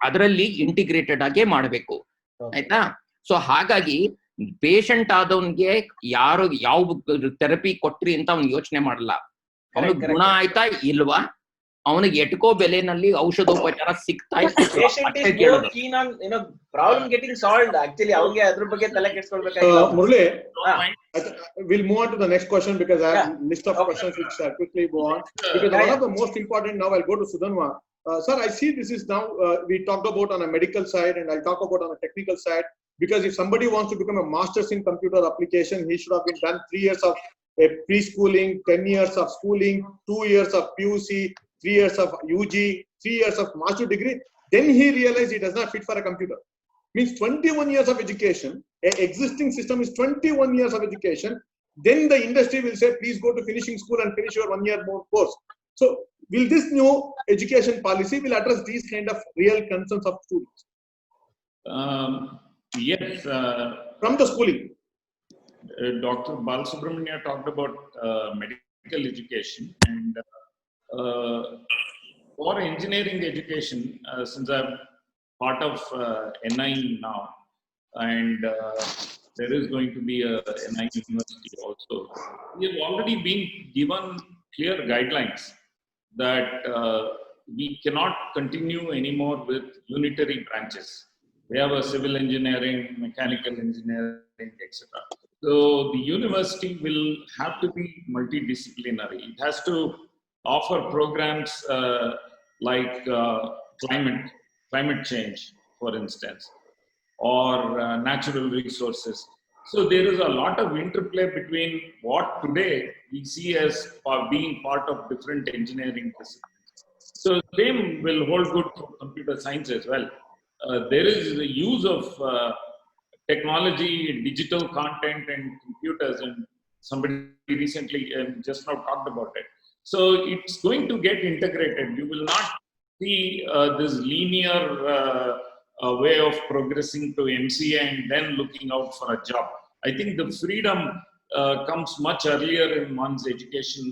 ಅದರಲ್ಲಿ integrated ಆಗೇ ಮಾಡಬೇಕು, ಆಯ್ತಾ? So ಹಾಗಾಗಿ patient ಆದವನ್ಗೆ ಯಾರು ಯಾವ therapy ಕೊಟ್ರಿ ಅಂತ ಅವ್ನು ಯೋಚನೆ ಮಾಡಲ್ಲ. ಅವನಿಗೆ ಗುಣ ಆಯ್ತಾ ಇಲ್ವಾ, ಅವನಿಗೆ ಎಟ್ಕೋ ಬೆಲೆನಲ್ಲಿ ಔಷಧೋಪಚಾರ ಸಿಗ್ತಾ Murli, we'll move on to the next question because I have a list of questions which I'll quickly go on. Because one of the most important, now I'll go to Sudhanwa. Sir, I see this is now, we talked about on a medical side and I'll talk about on a technical side. Because if somebody wants to become a master's in computer application, he should have been done 3 years of a preschooling, 10 years of schooling, 2 years of PUC, 3 years of UG, 3 years of master degree. Then he realized he does not fit for a computer. Means 21 years of education. An existing system is 21 years of education. Then the industry will say, please go to finishing school and finish your 1 year more course. So will this new education policy will address these kind of real concerns of students? Yes. From the schooling. Dr. Balasubramania talked about medical education, and for engineering education, since I'm part of NI now, and there is going to be a NI university also, we have already been given clear guidelines that we cannot continue anymore with unitary branches. We have a civil engineering, mechanical engineering, etc. So the university will have to be multidisciplinary. It has to offer programs like climate change, for instance, or natural resources. So there is a lot of interplay between what today we see as being part of different engineering disciplines. So same will hold good for computer science as well. There is the use of technology, digital content and computers, and somebody recently just now talked about it. So it's going to get integrated. You will not see this linear way of progressing to MCA and then looking out for a job. I think the freedom comes much earlier in one's education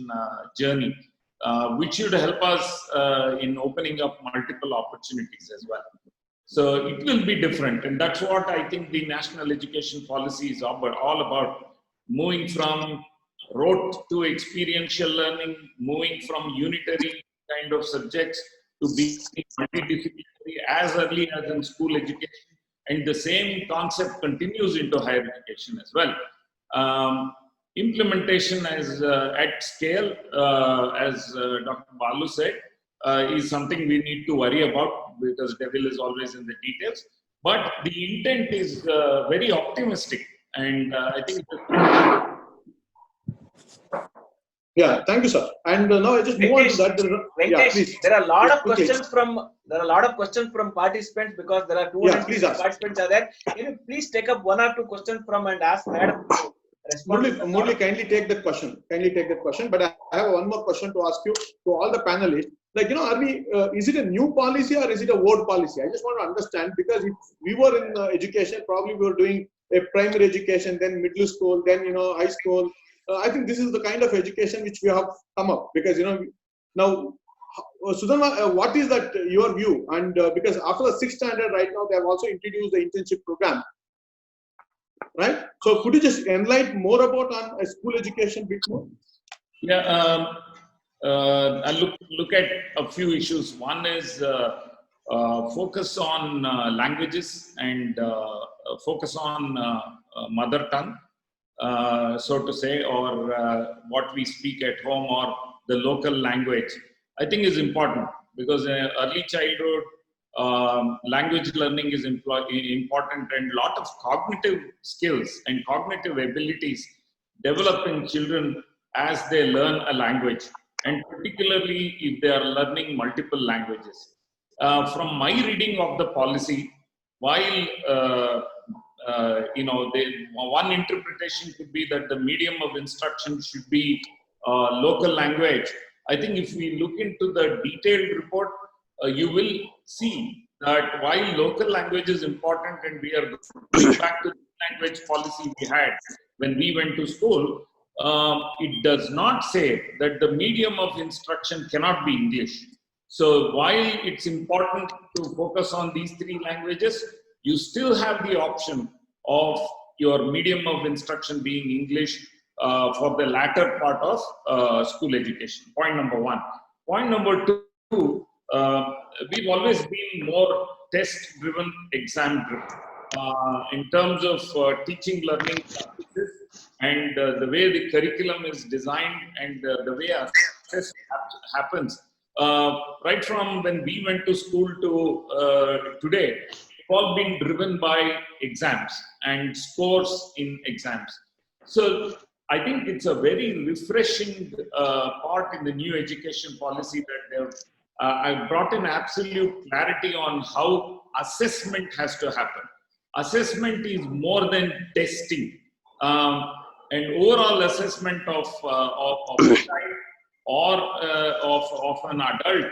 journey, which should help us in opening up multiple opportunities as well. So it will be different, and that's what I think the national education policy is all about, moving from rote to experiential learning, moving from unitary kind of subjects to being multidisciplinary as early as in school education, and the same concept continues into higher education as well. Implementation as at scale, as Dr. Balu said, is something we need to worry about, because devil is always in the details. But the intent is very optimistic, and I think. Yeah, thank you, sir. And now I just move on to that. Yeah, please. There are a lot of Please. questions from participants, because there are 200 please ask. participants are there. Can you please take up 1 or 2 questions from and ask Madam to respond? Murli, kindly take that question. But I have one more question to ask you, to all the panelists. Like, are we, is it a new policy or is it a old policy? I just want to understand, because if we were in education, probably we were doing a primary education, then middle school, then, high school. I think this is the kind of education which we have come up, because, now, Sudhanma, what is that your view? And because after the 6th standard right now, they have also introduced the internship program, right? So could you just enlighten more about on a school education bit more? Yeah, I'll look at a few issues. One is focus on languages and focus on mother tongue, so to say, or what we speak at home, or the local language. I think is important, because early childhood language learning is important, and a lot of cognitive skills and cognitive abilities develop in children as they learn a language, and particularly if they are learning multiple languages. From my reading of the policy, while one interpretation could be that the medium of instruction should be local language. I think if we look into the detailed report, you will see that while local language is important, and we are going back to the language policy we had when we went to school, it does not say that the medium of instruction cannot be English. So while it's important to focus on these 3 languages, you still have the option of your medium of instruction being English for the latter part of school education. Point number 1. Point number 2, we've always been more test-driven, exam-driven in terms of teaching, learning practices, and the way the curriculum is designed, and the way our success happens. Right from when we went to school to today, all being driven by exams and scores in exams. So I think it's a very refreshing part in the new education policy that they've I've brought in absolute clarity on how assessment has to happen. Assessment is more than testing. An overall assessment of a child or of an adult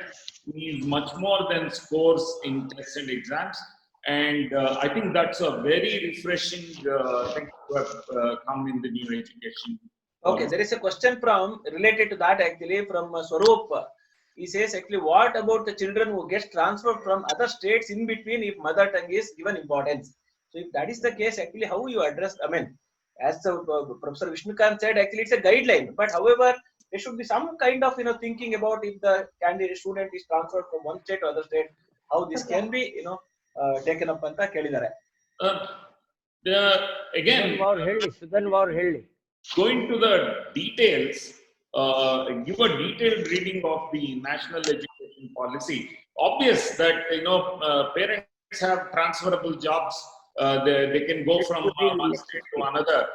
is much more than scores in tests and exams. And I think that's a very refreshing thing to have come in the new education. Okay, there is a question related to that actually from Swaroop. He says actually, what about the children who get transferred from other states in between if mother tongue is given importance? So if that is the case, actually how you address, I mean, as Professor Vishnukant said, actually it's a guideline, but however, there should be some kind of thinking about if the candidate student is transferred from one state to other state, how this can be taken up anta kelidare. Again, going to the details, give a detailed reading of the national education policy. Obvious that parents have transferable jobs. They can go from one state to another,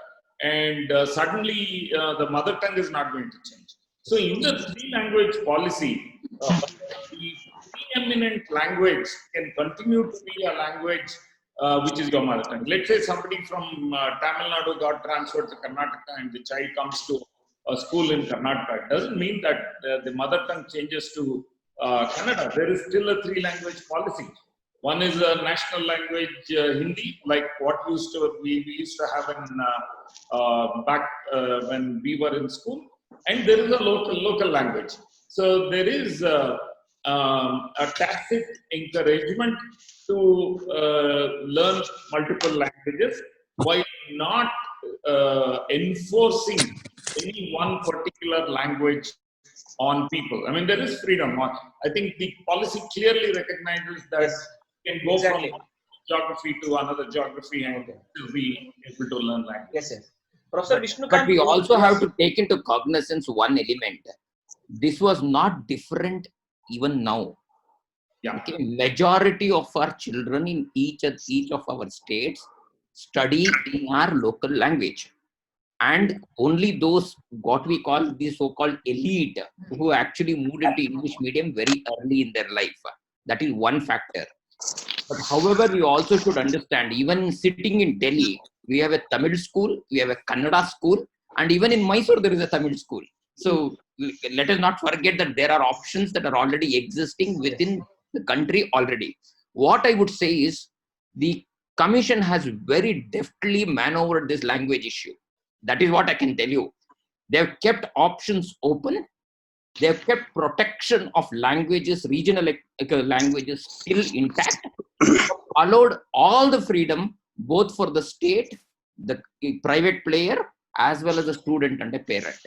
and suddenly the mother tongue is not going to change. So in the 3-language policy, the preeminent language can continue to be a language which is your mother tongue. Let's say somebody from Tamil Nadu got transferred to Karnataka and the child comes to a school in Karnataka. It doesn't mean that the mother tongue changes to Kannada. There is still a 3-language policy. One is a national language, Hindi, like what we used to have in back when we were in school, and there is a local language. So there is a tacit encouragement to learn multiple languages while not enforcing any one particular language on people. I mean, there is freedom. I think the policy clearly recognizes that Yes. you can go Exactly. from geography to another geography and still be able to learn language. Yes, yes. Professor Vishnu, But we also have to take into cognizance one element. This was not different even now. Yeah. Okay, majority of our children in each of our states study in our local language, and only those what we call the so-called elite who actually moved into English medium very early in their life. That is one factor. But however, we also should understand, even sitting in Delhi, we have a Tamil school, we have a Kannada school, and even in Mysore there is a Tamil school. So let us not forget that there are options that are already existing within the country already. What I would say is the commission has very deftly maneuvered this language issue. That is what I can tell you. They have kept options open. They have kept protection of languages, regional languages still intact. Allowed all the freedom, both for the state, the private player, as well as the student and a parent.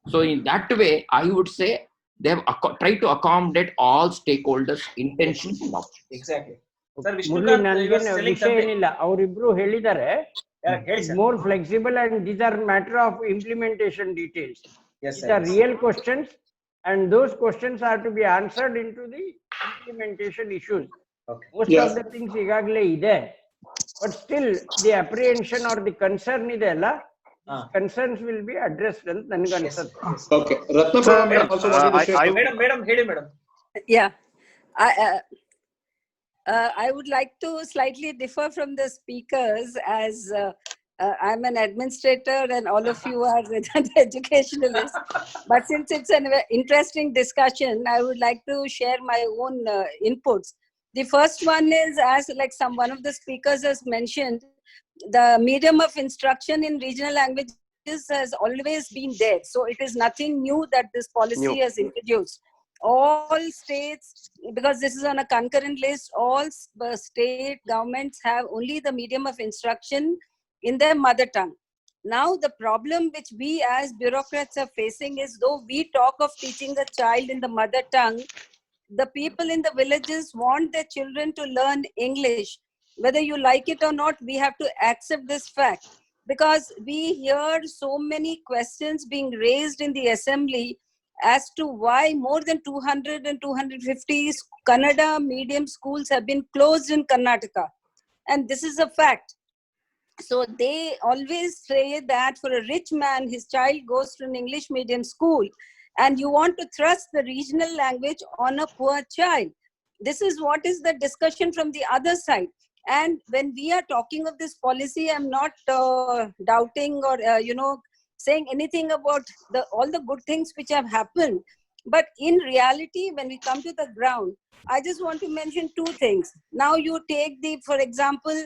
So in that way, I would say they have tried to accommodate all stakeholders' intentions and options. Exactly. Sir, Murali Vishnukant, you ನನಗೇನು were selling ವಿಷಯ something. ಏನಿಲ್ಲ, ಅವರಿಬ್ರು ಹೇಳಿದ್ದಾರೆ. ಹೇಳಿ sir. More flexible, and these are matter of implementation details. Yes, These sir. are real questions, and those questions are to be answered into the implementation issues. Okay. Most Yes. of the things ಈಗಾಗಲೇ ಇದೆ, but still the apprehension or the concern ಇದೆ ಅಲ್ಲ, concerns will be addressed ಅಂತ ನನಗೆ ಅನ್ಸುತ್ತೆ. Okay. Ratna Prabha madam also wanted to share. Madam, ಹೇಳಿ madam. Yeah. I would like to slightly differ from the speakers, as I'm an administrator and all of you are educationalists. But since it's an interesting discussion, I would like to share my own inputs. The first one is, as like one of the speakers has mentioned, the medium of instruction in regional languages has always been there. So it is nothing new that this policy has introduced. All states, because this is on a concurrent list, all state governments have only the medium of instruction in their mother tongue. Now the problem which we as bureaucrats are facing is, though we talk of teaching a child in the mother tongue, the people in the villages want their children to learn English. Whether you like it or not, we have to accept this fact, because we hear so many questions being raised in the assembly as to why more than 200 and 250 Kannada medium schools have been closed in Karnataka. And this is a fact. So they always say that for a rich man, his child goes to an English medium school, and you want to thrust the regional language on a poor child. This is what is the discussion from the other side. And when we are talking of this policy, I'm not doubting or, saying anything about all the good things which have happened. But in reality, when we come to the ground, I just want to mention two things. Now you take for example,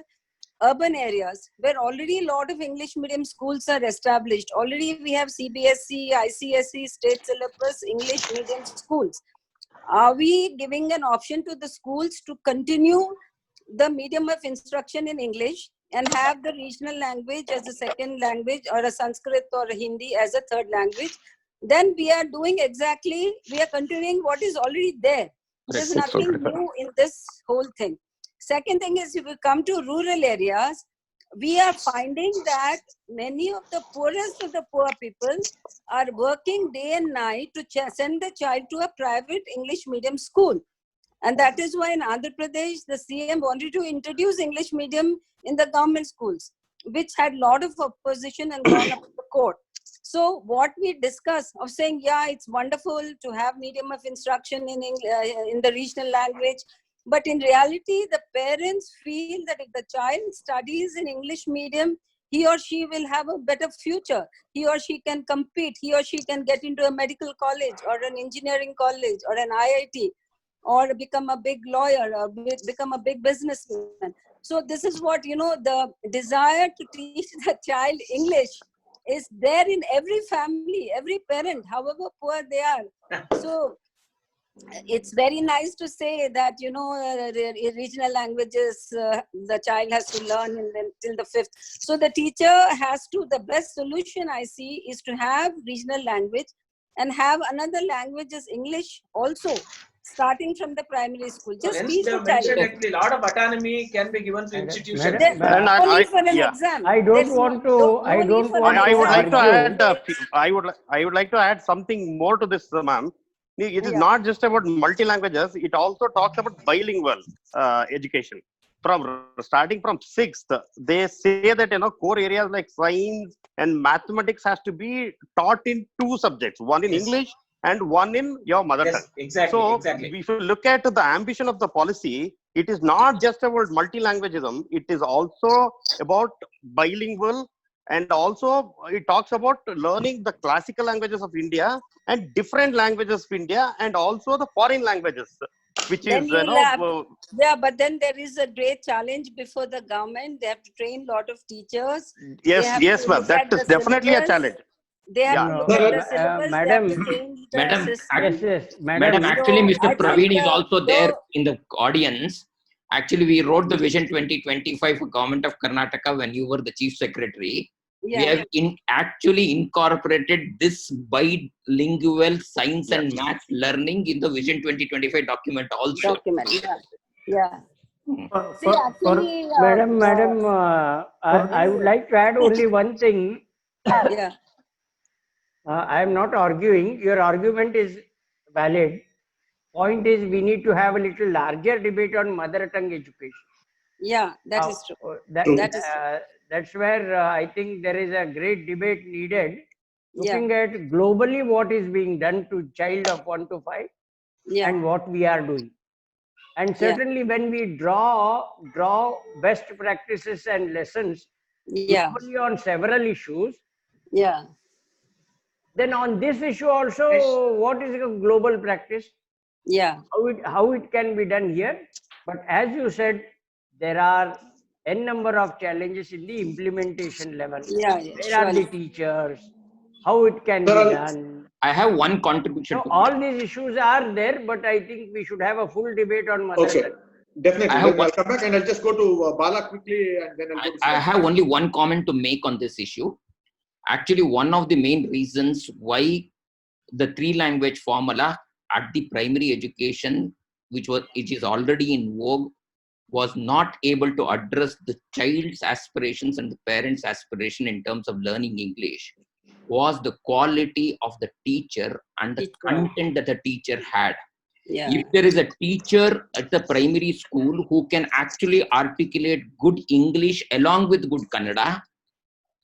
urban areas where already a lot of English medium schools are established. Already we have CBSE, ICSE, state syllabus, English medium schools. Are we giving an option to the schools to continue the medium of instruction in English and have the regional language as a second language, or a Sanskrit or a Hindi as a third language? Then we are continuing what is already there. There's nothing new in this whole thing. Second thing is, if we come to rural areas, we are finding that many of the poorest of the poor people are working day and night to send the child to a private English medium school. And that is why in Andhra Pradesh, the CM wanted to introduce English medium in the government schools, which had a lot of opposition and gone up to the court. So what we discuss of saying, yeah, it's wonderful to have medium of instruction in the regional language. But in reality, the parents feel that if the child studies in English medium, he or she will have a better future. He or she can compete. He or she can get into a medical college or an engineering college or an IIT, or become a big lawyer or become a big businessman. So this is what, the desire to teach the child English is there in every family, every parent, however poor they are. So it's very nice to say that, regional languages, the child has to learn till the 5th. So the teacher has to, the best solution I see is to have regional language and have another language as English also, starting from the primary school. Just Hence, teach they the have mentioned child. actually a lot of autonomy can be given to institutions. Madam, And Only for an yeah. exam. I don't There's want to. no I need don't for want an I would exam. like to argue. add. I would like to add something more to this, ma'am. It is Yeah. not just about multi languages. It also talks about bilingual education. Starting from sixth, they say that core areas like science and mathematics has to be taught in two subjects, one in Yes. English and one in your mother tongue. Yes, exactly, So exactly. if you look at the ambition of the policy, it is not just about multi-languageism. It is also about bilingual, and also it talks about learning the classical languages of India and different languages of India, and also the foreign languages, which Then is you'll have, yeah, but then there is a great challenge before the government. They have to train a lot of teachers. They yes, have yes, to ma'am. look That at is the definitely a syllabus. challenge. They have Yeah. to look No, at the syllabus. They madam, have to change the Madam, system. yes, Madam, madam. actually, So, Mr. I Praveen think, is also there though- in the audience. Actually, we wrote the Vision 2025 for Government of Karnataka when you were the Chief Secretary. We Yeah. have actually incorporated this bilingual science and math learning in the Vision 2025 document also. Document. Yeah. Yeah. For, See, actually, Madam, I would like to add only one thing. yeah. I am not arguing. Your argument is valid. Point is, we need to have a little larger debate on mother tongue education. Yeah, that is true. That is that's where I think there is a great debate needed. Yeah. Looking at globally what is being done to child of 1 to 5 Yeah. and what we are doing. And certainly when we draw best practices and lessons Yeah. globally on several issues, Yeah. then on this issue also, what is a global practice? Yeah. How it can be done here? But as you said, there are n number of challenges in the implementation level. Yeah, yeah, Where are the surely. teachers? How it can be done? I have one contribution So to all these issues are there, but I think we should have a full debate on mother Okay, tongue. definitely. I have I'll come back and I'll just go to Bala quickly, and then I'll go to I have only one comment to make on this issue. Actually, one of the main reasons why the three-language formula at the primary education, which is already in vogue, was not able to address the child's aspirations and the parents' aspiration in terms of learning English, was the quality of the teacher and the content that the teacher had. Yeah. If there is a teacher at the primary school who can actually articulate good English along with good Kannada,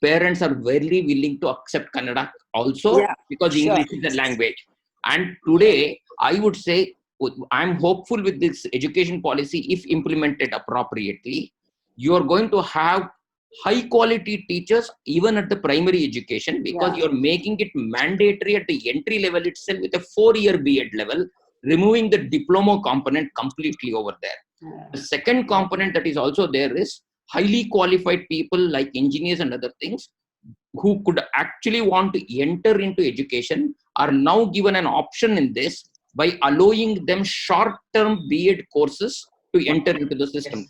parents are very willing to accept Kannada also, Yeah, because sure. English is a language. And today, I would say, I'm hopeful with this education policy, if implemented appropriately, you are going to have high quality teachers even at the primary education, because Yeah. you're making it mandatory at the entry level itself with a 4-year B.Ed level, removing the diploma component completely over there. Yeah. The second component that is also there is highly qualified people like engineers and other things who could actually want to enter into education are now given an option in this by allowing them short-term B.Ed courses to enter into the system.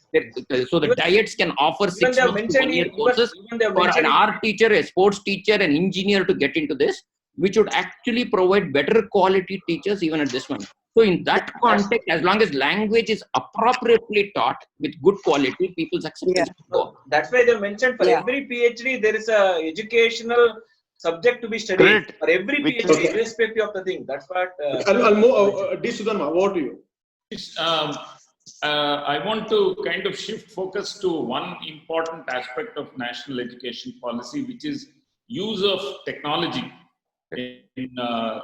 So the diets can offer 6 Even they have months to 1 year mentioned, courses even they have for an mentioned, art teacher, a sports teacher, an engineer to get into this, which would actually provide better quality teachers even at this one. So in that context, as long as language is appropriately taught with good quality, people's acceptance will go. that's why they mentioned for Yeah. every PhD there is a educational subject to be studied. Correct. For every Which- PhD, Okay. irrespective of the thing. That's what. I'll move. D. Sudhanma, over to you. I want to kind of shift focus to one important aspect of national education policy, which is use of technology in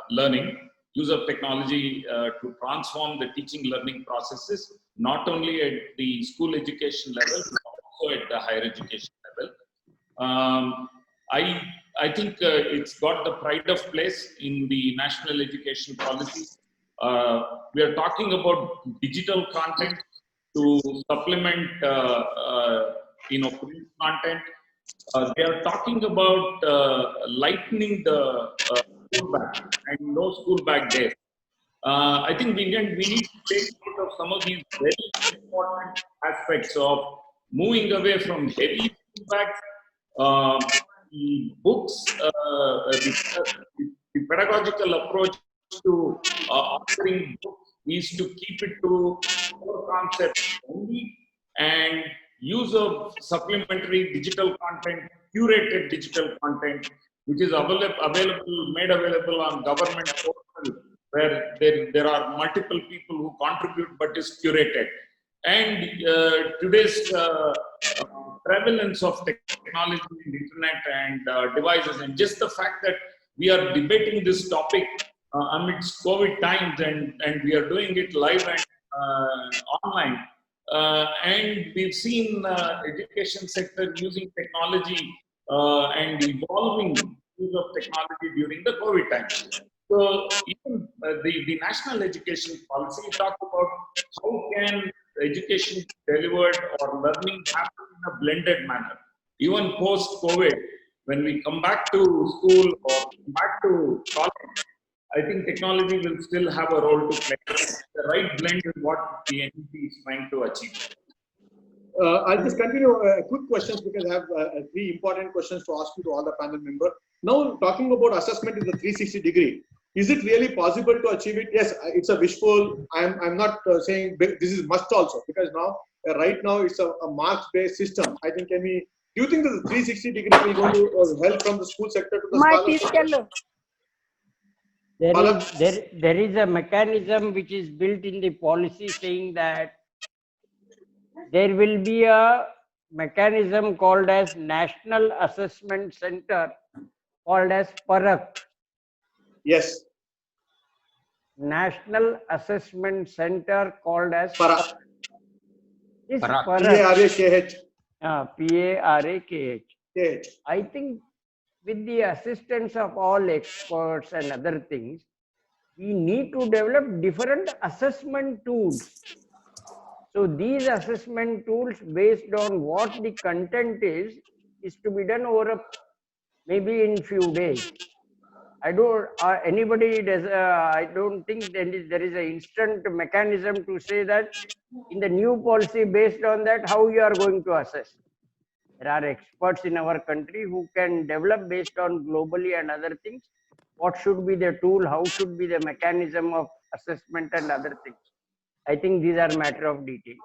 learning, use of technology to transform the teaching learning processes, not only at the school education level, but also at the higher education level. I think it's got the pride of place in the national education policy. We are talking about digital content to supplement, print content. They are talking about lightening the school bag and no school bag days. I think we need to take note of some of these very important aspects of moving away from heavy school bags, the books, the the pedagogical approach to offering books is to keep it to core concepts only, and use of supplementary digital content, curated digital content, which is made available on government portal, where there are multiple people who contribute but is curated. And today's prevalence of technology and internet and devices, and just the fact that we are debating this topic amidst COVID times, and we are doing it live and online. And we've seen education sector using technology and evolving use of technology during the COVID time. So even the national education policy talks about how can education delivered or learning happen in a blended manner. Even post-COVID, when we come back to school or back to college, I think technology will still have a role to play. The right blend is what the NEP is trying to achieve. I'll just continue quick questions because I have 3 important questions to ask you to all the panel members. Now, talking about assessment in the 360 degree, is it really possible to achieve it? Yes, it's a wishful. I'm not saying this is must also, because now right now it's a marks-based system. I think do you think that the 360 degree is going to help from the school sector to the scholarship? There is a mechanism which is built in the policy saying that there will be a mechanism called as National Assessment Center, called as PARAK. Yes. National Assessment Center called as PARAK. PARAK. PARAKH. I think with the assistance of all experts and other things, we need to develop different assessment tools. So these assessment tools, based on what the content is to be done over maybe in few days. I don't think there is an instant mechanism to say that in the new policy, based on that, how you are going to assess. There are experts in our country who can develop based on globally and other things. What should be the tool? How should be the mechanism of assessment and other things? I think these are matter of details.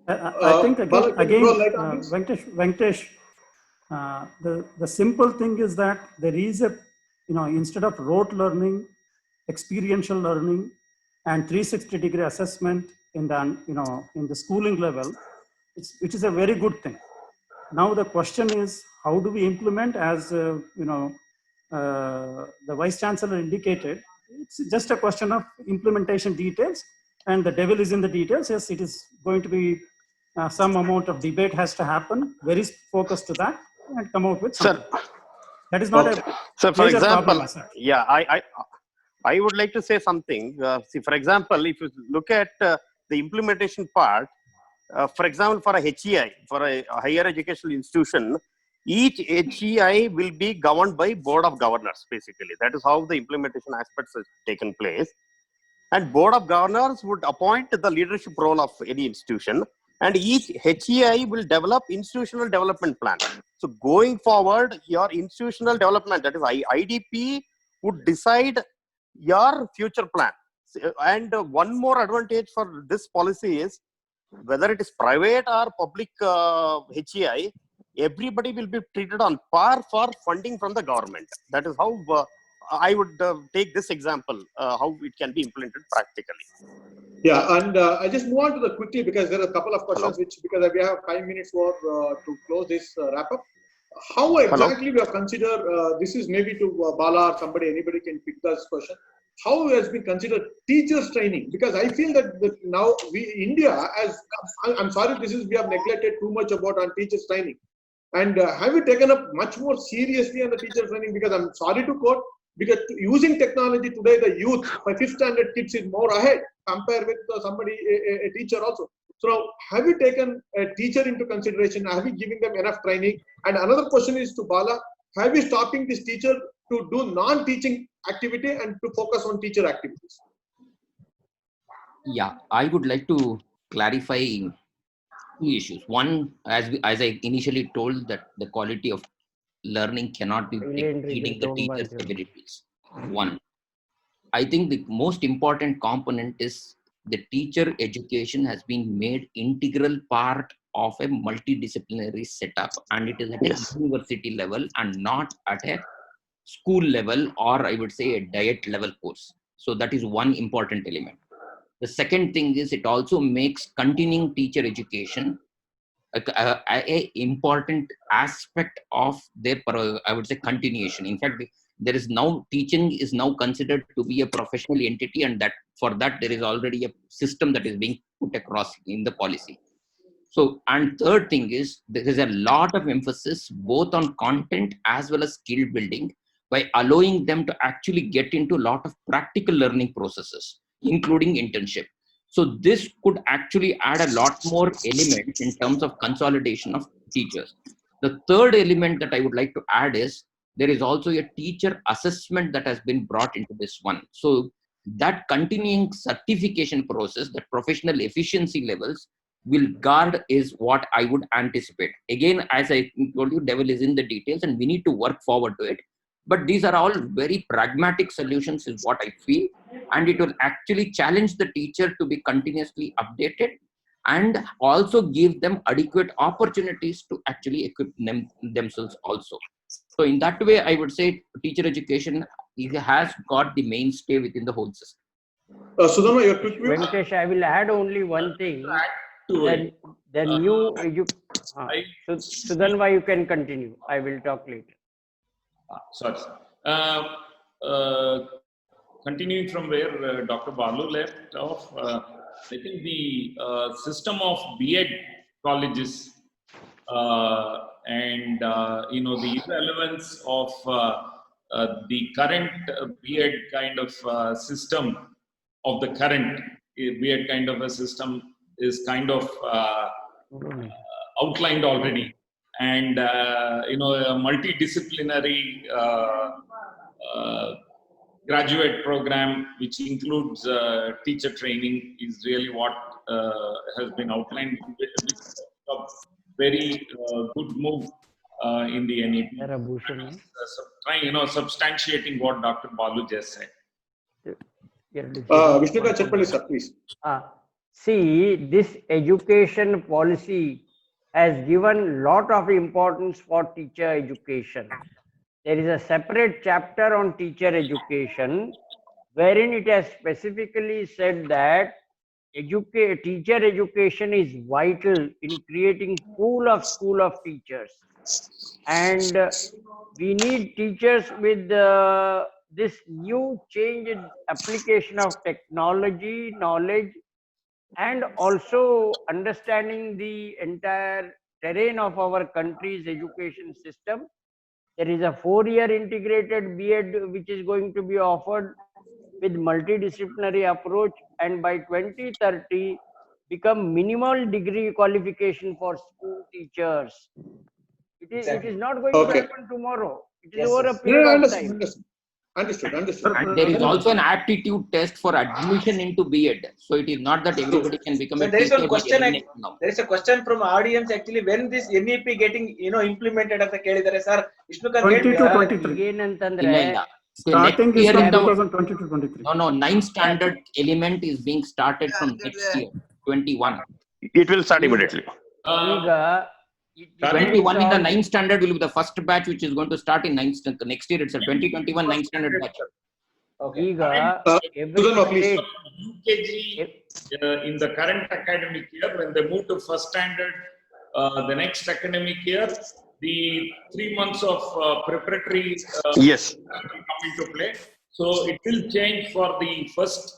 I think again, Venkatesh, the simple thing is that there is instead of rote learning, experiential learning, and 360 degree assessment in the schooling level, which is a very good thing. Now the question is, how do we implement? As the Vice Chancellor indicated, it's just a question of implementation details, and the devil is in the details. Yes, it is going to be some amount of debate has to happen, very focused to that, and come out with something. That is not a for example, problem, yeah, I would like to say something. See, for example, if you look at the implementation part, for example, for a HEI, for a higher educational institution, each HEI will be governed by Board of Governors, basically. That is how the implementation aspects has taken place. And Board of Governors would appoint the leadership role of any institution, and each HEI will develop institutional development plan. So going forward, your institutional development, that is IDP, would decide your future plan. And one more advantage for this policy is, whether it is private or public HEI, everybody will be treated on par for funding from the government. That is how I would take this example, how it can be implemented practically. Yeah, and I just move on to the quickly, because there are a couple of questions because we have 5 minutes more to close this wrap up. How exactly we have considered, this is maybe to Bala or somebody, anybody can pick this question. How has been considered teachers training? Because I feel that now India, I'm sorry, we have neglected too much about on teachers training. And have you taken up much more seriously on the teacher training? Because I'm sorry to quote, because using technology today, the youth, my 5th standard kids is more ahead compared with somebody, a teacher also. So now, have you taken a teacher into consideration? Have you given them enough training? And another question is to Bala, have you stopping this teacher to do non-teaching activity and to focus on teacher activities? Yeah, I would like to clarify 2 issues. One, as I initially told, that the quality of learning cannot be exceeding the teacher's Brilliant. abilities. One, I think the most important component is the teacher education has been made integral part of a multidisciplinary setup, and it is at Yes. a university level and not at a school level, or I would say a diet level course. So that is one important element. The second thing is it also makes continuing teacher education a important aspect of their, I would say, continuation. In fact, there is now teaching is now considered to be a professional entity, and that for that there is already a system that is being put across in the policy. So, and third thing is there is a lot of emphasis both on content as well as skill building by allowing them to actually get into a lot of practical learning processes, including internship. So this could actually add a lot more elements in terms of consolidation of teachers. The third element that I would like to add is there is also a teacher assessment that has been brought into this one. So that continuing certification process, that professional efficiency levels will guard is what I would anticipate. Again, as I told you, devil is in the details and we need to work forward to it. But these are all very pragmatic solutions is what I feel. And it will actually challenge the teacher to be continuously updated and also give them adequate opportunities to actually equip themselves also. So in that way, I would say teacher education has got the mainstay within the whole system. Sudama, your quick view? Venkatesh, I will add only one thing. The new Sudhanva, you can continue. I will talk later. Sorry. Continuing from where Dr. Balu left off, I think the system of B.Ed colleges and the irrelevance of the current B.Ed kind of system of the current B.Ed kind of a system is kind of outlined already. And a multidisciplinary graduate program, which includes teacher training, is really what has been outlined. A very good move in the NEP. Substantiating what Dr. Balu just said. Vishnukant Chetpalli, sir, please. See, this education policy has given lot of importance for teacher education. There is a separate chapter on teacher education wherein it has specifically said that teacher education is vital in creating school of teachers, and we need teachers with this new change in application of technology, knowledge, and also understanding the entire terrain of our country's education system. There is a 4-year integrated B.Ed which is going to be offered with multidisciplinary approach, and by 2030 become minimal degree qualification for school teachers. It is not going to happen tomorrow. It is over a period of time. Understood. And there is also an aptitude test for admission into B.Ed. So it is not that everybody can become a there is teacher. one question. Now. There is a question from audience actually. When this NEP getting implemented at the Kelidare sir? 22 to 23. Starting is from 2020 to 23. No, 9th standard element is being started from next year, 21. It will start immediately. 21 in the 9th standard will be the first batch which is going to start in next year. It's a 2021 9th standard batch. Okay. UKG in the current academic year, when they move to first standard, the next academic year, the 3 months of preparatory yes come into play. So it will change for the first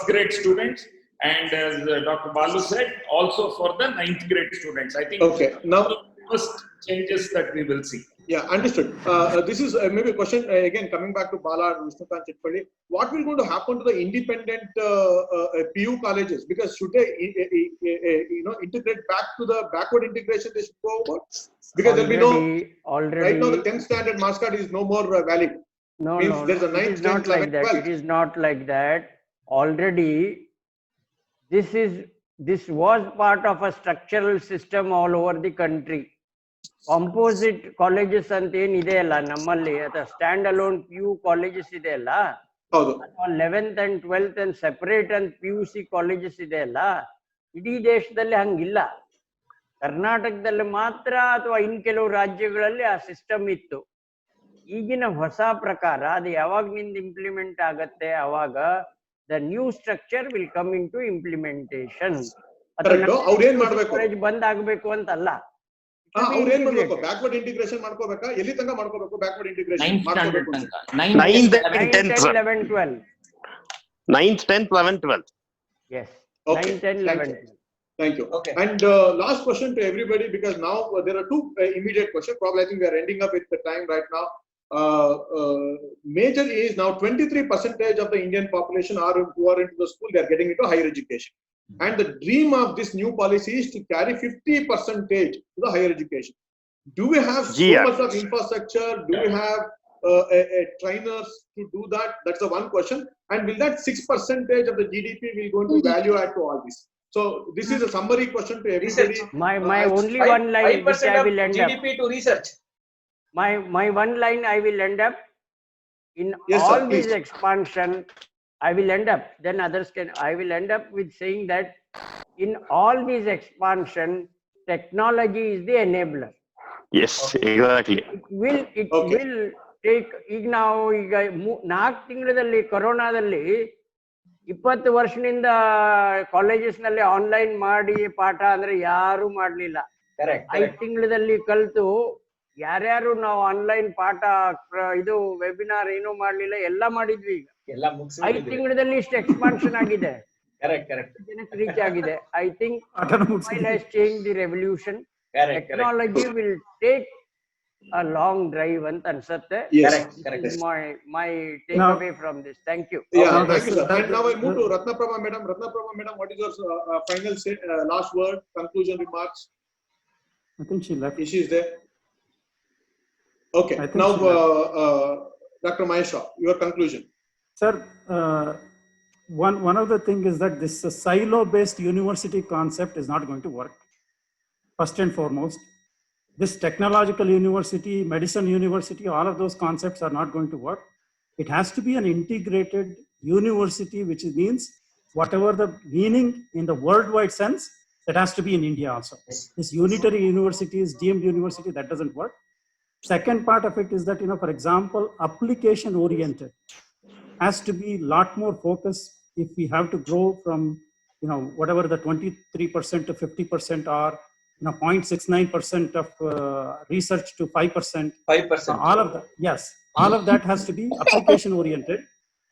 grade students, and as Dr. Balu said, also for the 9th grade students. I think now first changes that we will see. Yeah, understood. This is maybe a question again coming back to Bala and Vishnukant Chetpalli. What will going to happen to the independent PU colleges? Because should they integrate back to the backward integration they should go about? Because there will be no right now the 10th standard marks card is no more valid. No, there's a 9th, it is not like that. 12th. It is not like that. Already, this was part of a structural system all over the country. Composite colleges ಅಂತ ಏನ್ ಇದೆ ಅಲ್ಲ ನಮ್ಮಲ್ಲಿ ಅಥವಾ stand alone PU colleges ಇದೆ ಅಲ್ಲ, ಹೌದು. ಅಥವಾ 11th and 12th and separate and PUC colleges ಇದೆ ಅಲ್ಲ, ಇಡೀ ದೇಶದಲ್ಲಿ ಹಂಗಿಲ್ಲ. ಕರ್ನಾಟಕದಲ್ಲಿ ಮಾತ್ರ ಅಥವಾ ಇನ್ ಕೆಲವು ರಾಜ್ಯಗಳಲ್ಲಿ ಆ ಸಿಸ್ಟಮ್ ಇತ್ತು. ಈಗಿನ ಹೊಸ ಪ್ರಕಾರ ಅದು ಯಾವಾಗ್ನಿಂದ ಇಂಪ್ಲಿಮೆಂಟ್ ಆಗತ್ತೆ ಅವಾಗ the new structure will come into implementation. ಅವ್ರೇನ್ ಮಾಡ್ಬೇಕು? ಬಂದ್ ಆಗ್ಬೇಕು ಅಂತಲ್ಲ. ಅವ್ರೇನ್ ಮಾಡ್ಬೇಕು? ಬ್ಯಾಕ್ವರ್ಡ್ ಇಂಟಿಗ್ರೇಷನ್ ಮಾಡ್ಕೋಬೇಕಾ? ಎಲ್ಲಿ ತನಕ ಮಾಡ್ಕೋಬೇಕು backward integration? 9th and 10th. 11, 12. 9th, 10th, 11, 12. Yes. Okay. 9, 10, 11. Thank you. Okay. And last question to everybody, because now there are two immediate questions. Probably I think we are ending up with the time right now. Major is now 23% of the Indian population who are into the school, they are getting into higher education. And the dream of this new policy is to carry 50% to the higher education. Do we have so much of infrastructure? Do we have trainers to do that? That's the one question. And will that 6% of the GDP will go into value add to all this? So this is a summary question to everybody. My only one line which I will end GDP up. to research. My one line I will end up in Yes, all sir, this please. expansion. I will end up. Then others can. I will end up with saying that in all this expansion, technology is the enabler. Yes, exactly. It will take. ಈಗ ನಾವು 4 ತಿಂಗಳಲ್ಲಿ ಕೊರೋನಾದಲ್ಲಿ 20 ವರ್ಷದಿಂದ colleges ನಲ್ಲಿ online ಮಾಡಿ ಪಾಠ ಅಂದ್ರೆ ಯಾರು ಮಾಡ್ಲಿಲ್ಲ. 5 ತಿಂಗಳಲ್ಲಿ ಕಲ್ತು ಯಾರ್ಯಾರು ನಾವು ಆನ್ಲೈನ್ ಪಾಠ ಇದು ವೆಬಿನಾರ್ ಏನೂ ಮಾಡ್ಲಿಲ್ಲ, ಎಲ್ಲ ಮಾಡಿದ್ವಿ. ಈಗ 5 ತಿಂಗಳಲ್ಲಿ ಇಷ್ಟು ಎಕ್ಸ್ಪಾನ್ಷನ್ ಆಗಿದೆ, ಜನಕ್ಕೆ ರೀಚ್ ಆಗಿದೆ. I think mobile has change the revolution. Technology will take a long drive ಅಂತ ಅನ್ಸುತ್ತೆ. My takeaway from this. Thank you. Yeah, thank you, sir. And now I move to Ratnaprabha madam. Ratnaprabha madam, what is your final last word, conclusion remarks? I think she left. She is there. Okay. Now, Dr. Maheshwar, your conclusion. Sir, one of the thing is that this silo-based university concept is not going to work. First and foremost, this technological university, medicine university, all of those concepts are not going to work. It has to be an integrated university, which means whatever the meaning in the worldwide sense, that has to be in India also. This unitary universities, deemed university, that doesn't work. Second part of it is that, for example, application oriented has to be a lot more focused if we have to grow from, whatever the 23% to 50% or 0.69% of research to 5%. 5%. All of that, yes, all of that has to be application oriented.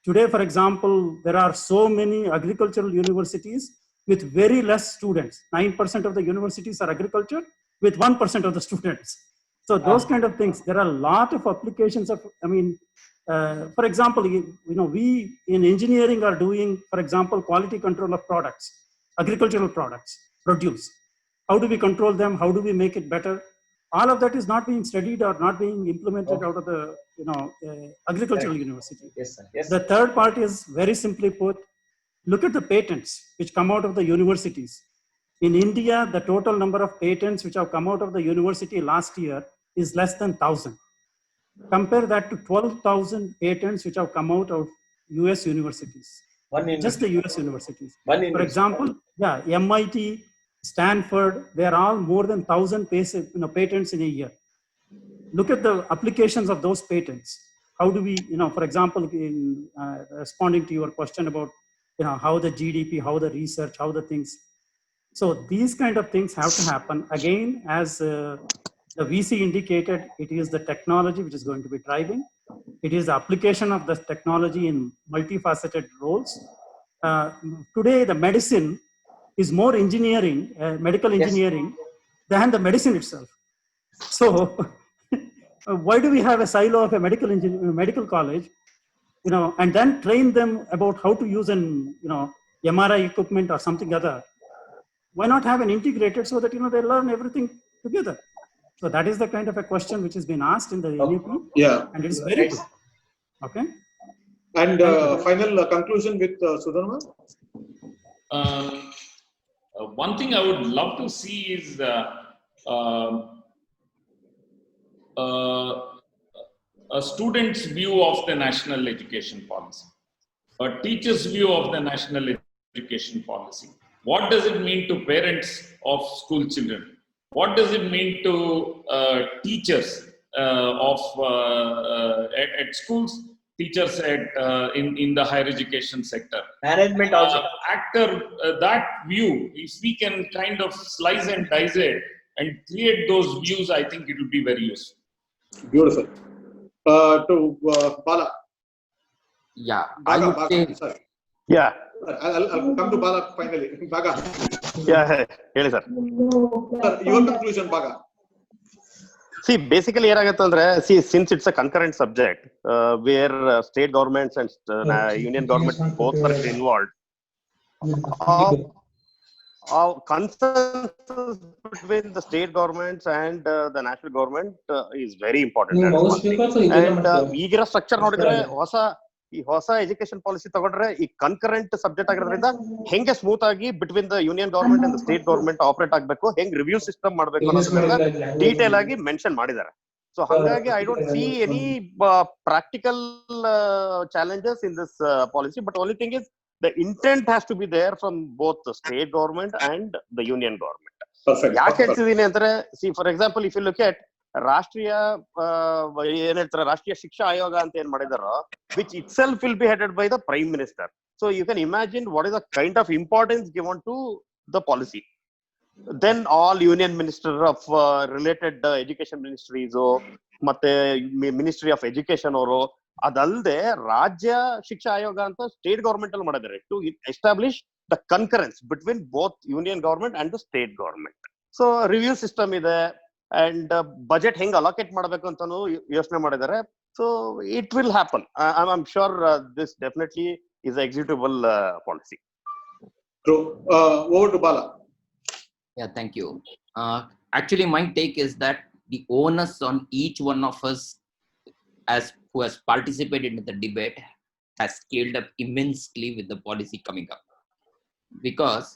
Today, for example, there are so many agricultural universities with very less students. 9% of the universities are agriculture with 1% of the students. So those kind of things, there are a lot of applications of, for example, we in engineering are doing, for example, quality control of products, agricultural products, produce. How do we control them? How do we make it better? All of that is not being studied or not being implemented out of the, agricultural university. Yes, sir. Yes. The third part is very simply put, look at the patents which come out of the universities. In India, the total number of patents which have come out of the university last year is less than 1,000. Compare that to 12,000 patents which have come out of US universities. Just the US universities. For example, MIT, Stanford, they are all more than 1,000 patents in a year. Look at the applications of those patents. How do we, for example, in responding to your question about, how the GDP, how the research, how the things. So these kind of things have to happen. Again, as the VC indicated, it is the technology which is going to be driving. It is the application of the technology in multifaceted roles. Today, the medicine is more engineering, medical engineering, than the medicine itself. So, why do we have a silo of a medical college, and then train them about how to use an, MRI equipment or something other? Why not have an integrated so that, they learn everything together? So that is the kind of a question which has been asked in the NUP. Yeah. And it is very good. Okay. And final conclusion with Sudharma. One thing I would love to see is a student's view of the national education policy, a teacher's view of the national education policy. What does it mean to parents of school children? What does it mean to teachers at schools, teachers in the higher education sector? Management also. That view, if we can kind of slice and dice it and create those views, I think it will be very useful. Beautiful. To Bala. Yeah, I would say. Sorry. Yeah. I'll come to Bala finally. Baga. Yeah, really, sir. Sir, your conclusion, Baga. See, basically, since it's a concurrent subject where state governments and union governments both are involved, consensus between the state governments and the national government is very important. And ಈಗಿರೋ structure ನೋಡಿದ್ರೆ ಹೊಸ education policy ತಗೊಂಡ್ರೆ ಈ concurrent subject ಆಗಿರೋದ್ರಿಂದ ಹೆಂಗೆ smooth ಆಗಿ between the union government and state government operate ಆಗಬೇಕು, ಹೆಂಗ್ ರಿವ್ಯೂ ಸಿಸ್ಟಮ್ ಮಾಡಬೇಕು ಅನ್ನೋದನ್ನ ಡೀಟೇಲ್ ಆಗಿ ಮೆನ್ಷನ್ ಮಾಡಿದ್ದಾರೆ. ಸೊ ಹಾಗಾಗಿ I don't see any practical challenges in this policy, but only thing is the intent has to be there from both the state government and the union government. Perfect. ಯಾಕೆ ಹೇಳ್ತಿದೀನಿ ಅಂದ್ರೆ, see for example, if you look at ರಾಷ್ಟ್ರೀಯ ಏನ್ ಹೇಳ್ತಾರೆ, ರಾಷ್ಟ್ರೀಯ ಶಿಕ್ಷಾ ಆಯೋಗ ಅಂತ ಏನ್ ಮಾಡಿದಾರೋ, which itself will be headed by the prime minister. So you can imagine what is the kind of importance given to the policy. Then all union minister of related education ministries ಮತ್ತೆ ministry of education ಅವರು, ಅದಲ್ಲದೆ ರಾಜ್ಯ ಶಿಕ್ಷಾ ಆಯೋಗ ಅಂತ state government ಅಲ್ಲಿ ಮಾಡಿದ್ದಾರೆ to establish the concurrence between both union government and the state government. So review system ಇದೆ and budget ಹೆಂಗ್ ಅಲೋಕೇಟ್ ಮಾಡಬೇಕು ಅಂತಾನು ಯೋಚನೆ ಮಾಡಿದ್ದಾರೆ. So it will happen. I am sure this definitely is executable policy. True. Over to Bala. Yeah, thank you. Actually, my take is that the onus on each one of us who has participated in the debate has scaled up immensely with the policy coming up. Because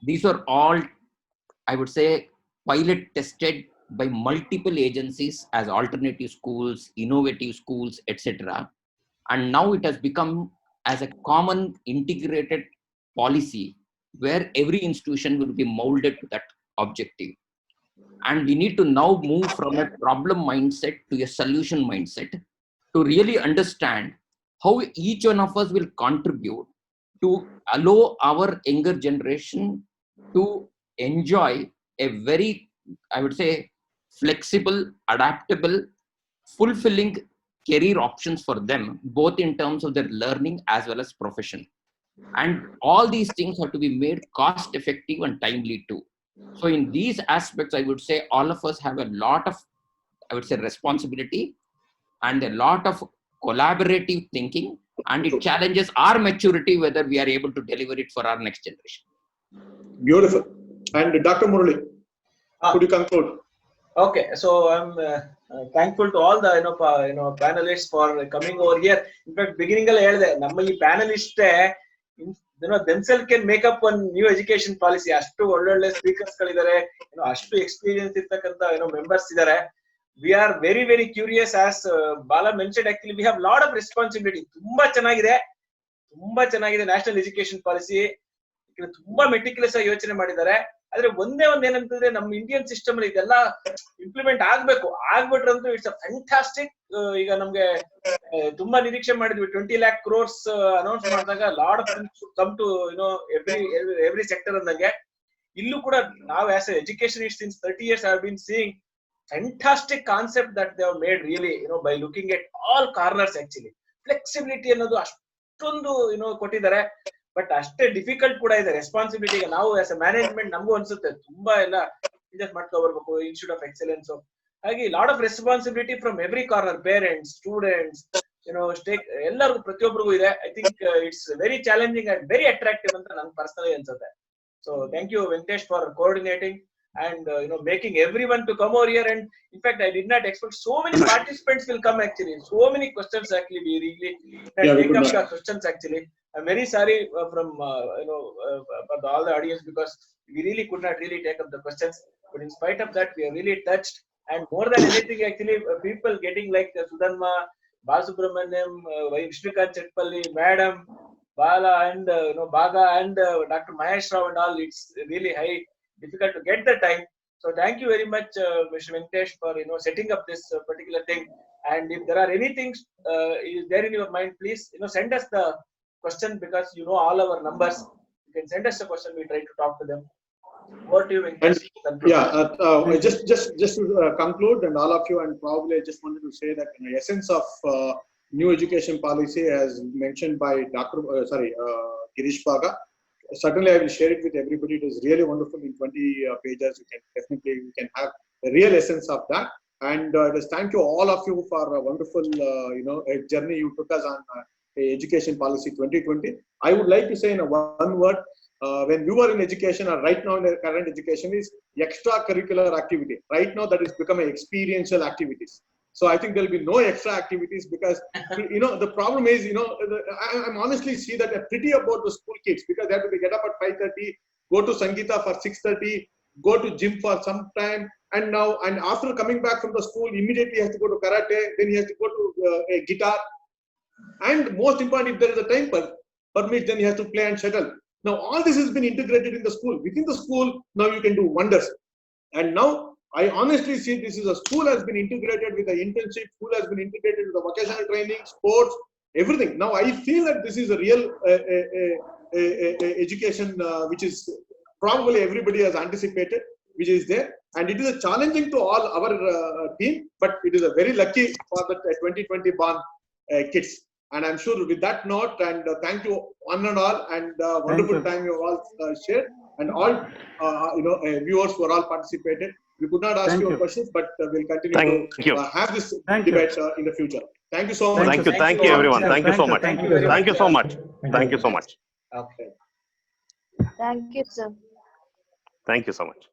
these are all, I would say, pilot tested by multiple agencies as alternative schools, innovative schools, etc. And now it has become as a common integrated policy where every institution will be molded to that objective. And we need to now move from a problem mindset to a solution mindset to really understand how each one of us will contribute to allow our younger generation to enjoy a very, I would say, flexible, adaptable, fulfilling career options for them, both in terms of their learning as well as profession. And all these things have to be made cost effective and timely too. So in these aspects, I would say all of us have a lot of, I would say, responsibility and a lot of collaborative thinking, and it challenges our maturity whether we are able to deliver it for our next generation. Beautiful. And Dr. Murali, could you conclude? Okay, so I'm thankful to all the panelists for coming over here. In fact, beginning ಅಲ್ಲಿ ಹೇಳಿದೆ, ನಮ್ಮ ಈ panelists themselves can make up one new education policy. ಅಷ್ಟು ಒಳ್ಳೊಳ್ಳೆ speakers ಗಳಿದ್ದಾರೆ, ಅಷ್ಟು experience ಇರ್ತಕ್ಕಂತ members ಇದ್ದಾರೆ. We are very very curious, as Bala mentioned. Actually, we have lot of responsibility. ತುಂಬಾ ಚೆನ್ನಾಗಿದೆ ನ್ಯಾಷನಲ್ ಎಜುಕೇಶನ್ ಪಾಲಿಸಿ. ತುಂಬಾ ಮೆಟಿಕ್ಯುಲಸ್ ಆಗಿ ಯೋಚನೆ ಮಾಡಿದ್ದಾರೆ. ಆದ್ರೆ ಒಂದೇ ಏನಂತಂದ್ರೆ, ನಮ್ಮ ಇಂಡಿಯನ್ ಸಿಸ್ಟಮ್ ಅಲ್ಲಿ ಇದೆಲ್ಲ ಇಂಪ್ಲಿಮೆಂಟ್ ಆಗ್ಬಿಟ್ರಂತೂ ಇಟ್ಸ್ ಅ ಫ್ಯಾಂಟಾಸ್ಟಿಕ್. ಈಗ ನಮ್ಗೆ ತುಂಬಾ ನಿರೀಕ್ಷೆ ಮಾಡಿದ್ವಿ. 20 lakh crores ಅನೌನ್ಸ್ ಮಾಡಿದಾಗ lot of things come to every sector ಅಂದಂಗೆ, ಇಲ್ಲೂ ಕೂಡ ನಾವು as a educationist since 30 years I have been seeing fantastic concept that they have made, really, by looking at all corners. Actually, flexibility ಅನ್ನೋದು ಅಷ್ಟೊಂದು ಕೊಟ್ಟಿದ್ದಾರೆ, but ಅಷ್ಟೇ difficult ಕೂಡ ಇದೆ. ರೆಸ್ಪಾನ್ಸಿಬಿಲಿಟಿ ನಾವು ಆಸ್ ಎ ಮ್ಯಾನೇಜ್ಮೆಂಟ್ ನಮಗೂ ಅನ್ಸುತ್ತೆ ತುಂಬಾ ಎಲ್ಲ ಚೇಂಜಸ್ ಮಾಡ್ಕೊ ಬರ್ಬೇಕು. ಇನ್ಸ್ಟಿಟ್ಯೂಟ್ ಆಫ್ ಎಕ್ಸಲೆನ್ಸ್ ಹಾಗೆ lot of responsibility from every corner, parents, students, ಎಲ್ಲರಿಗೂ, ಪ್ರತಿಯೊಬ್ಬರಿಗೂ ಇದೆ. I think it's very challenging and very attractive ಅಂತ ನನ್ಗೆ ಪರ್ಸನಲಿ ಅನ್ಸುತ್ತೆ. So thank you Venkatesh for coordinating and making everyone to come over here. And in fact, I did not expect so many participants will come. Actually, so many questions. Actually, we really take up the questions. Actually, I'm very sorry from for all the audience, because we really could not really take up the questions. But in spite of that, we are really touched. And more than anything, actually, people getting like Sudhanma, Balasubramaniam, Vishnukant Chetpalli, Madam, Bala, and Baga, and Dr. Mahesh Rao and all. It's really difficult to get the time. So thank you very much, Mr. Venkatesh, for setting up this particular thing. And if there are any things is there in your mind, please send us the question, because all our numbers. You can send us a question. We try to talk to them. What do you Venkatesh? Just to conclude, and all of you, and probably I just wanted to say that the essence of new education policy, as mentioned by Girish Baga. Certainly, I will share it with everybody. It is really wonderful in 20 pages. You can have the real essence of that. And just thank you all of you for a wonderful journey you took us on Education Policy 2020. I would like to say in one word, when you were in education, or right now in the current education, is extracurricular activity. Right now, that is becoming experiential activities. So I think there will be no extra activities, because the problem is I'm honestly see that they're pretty about the school kids, because they have to get up at 5:30, go to Sangeeta for 6:30, go to gym for some time, and after coming back from the school, immediately he has to go to karate, then he has to go to a guitar, and most important, if there is a time permit, then he has to play and shuttle. Now all this has been integrated in the school. Within the school, now you can do wonders. And now I honestly see this is a school has been integrated with the internship, school has been integrated with the vocational training, sports, everything. Now I feel that this is a real education which is probably everybody has anticipated, which is there. And it is a challenging to all our team, but it is a very lucky for the 2020 born kids. And I'm sure with that note, and thank you one and all, and wonderful time you all shared, and all viewers who are all participated. We could not ask you questions, but we'll continue to have this debate in the future. Thank you so much. Thank you everyone. Thank you so much. Thank you so much. Thank you so much. Okay. Thank you, sir. Thank you so much.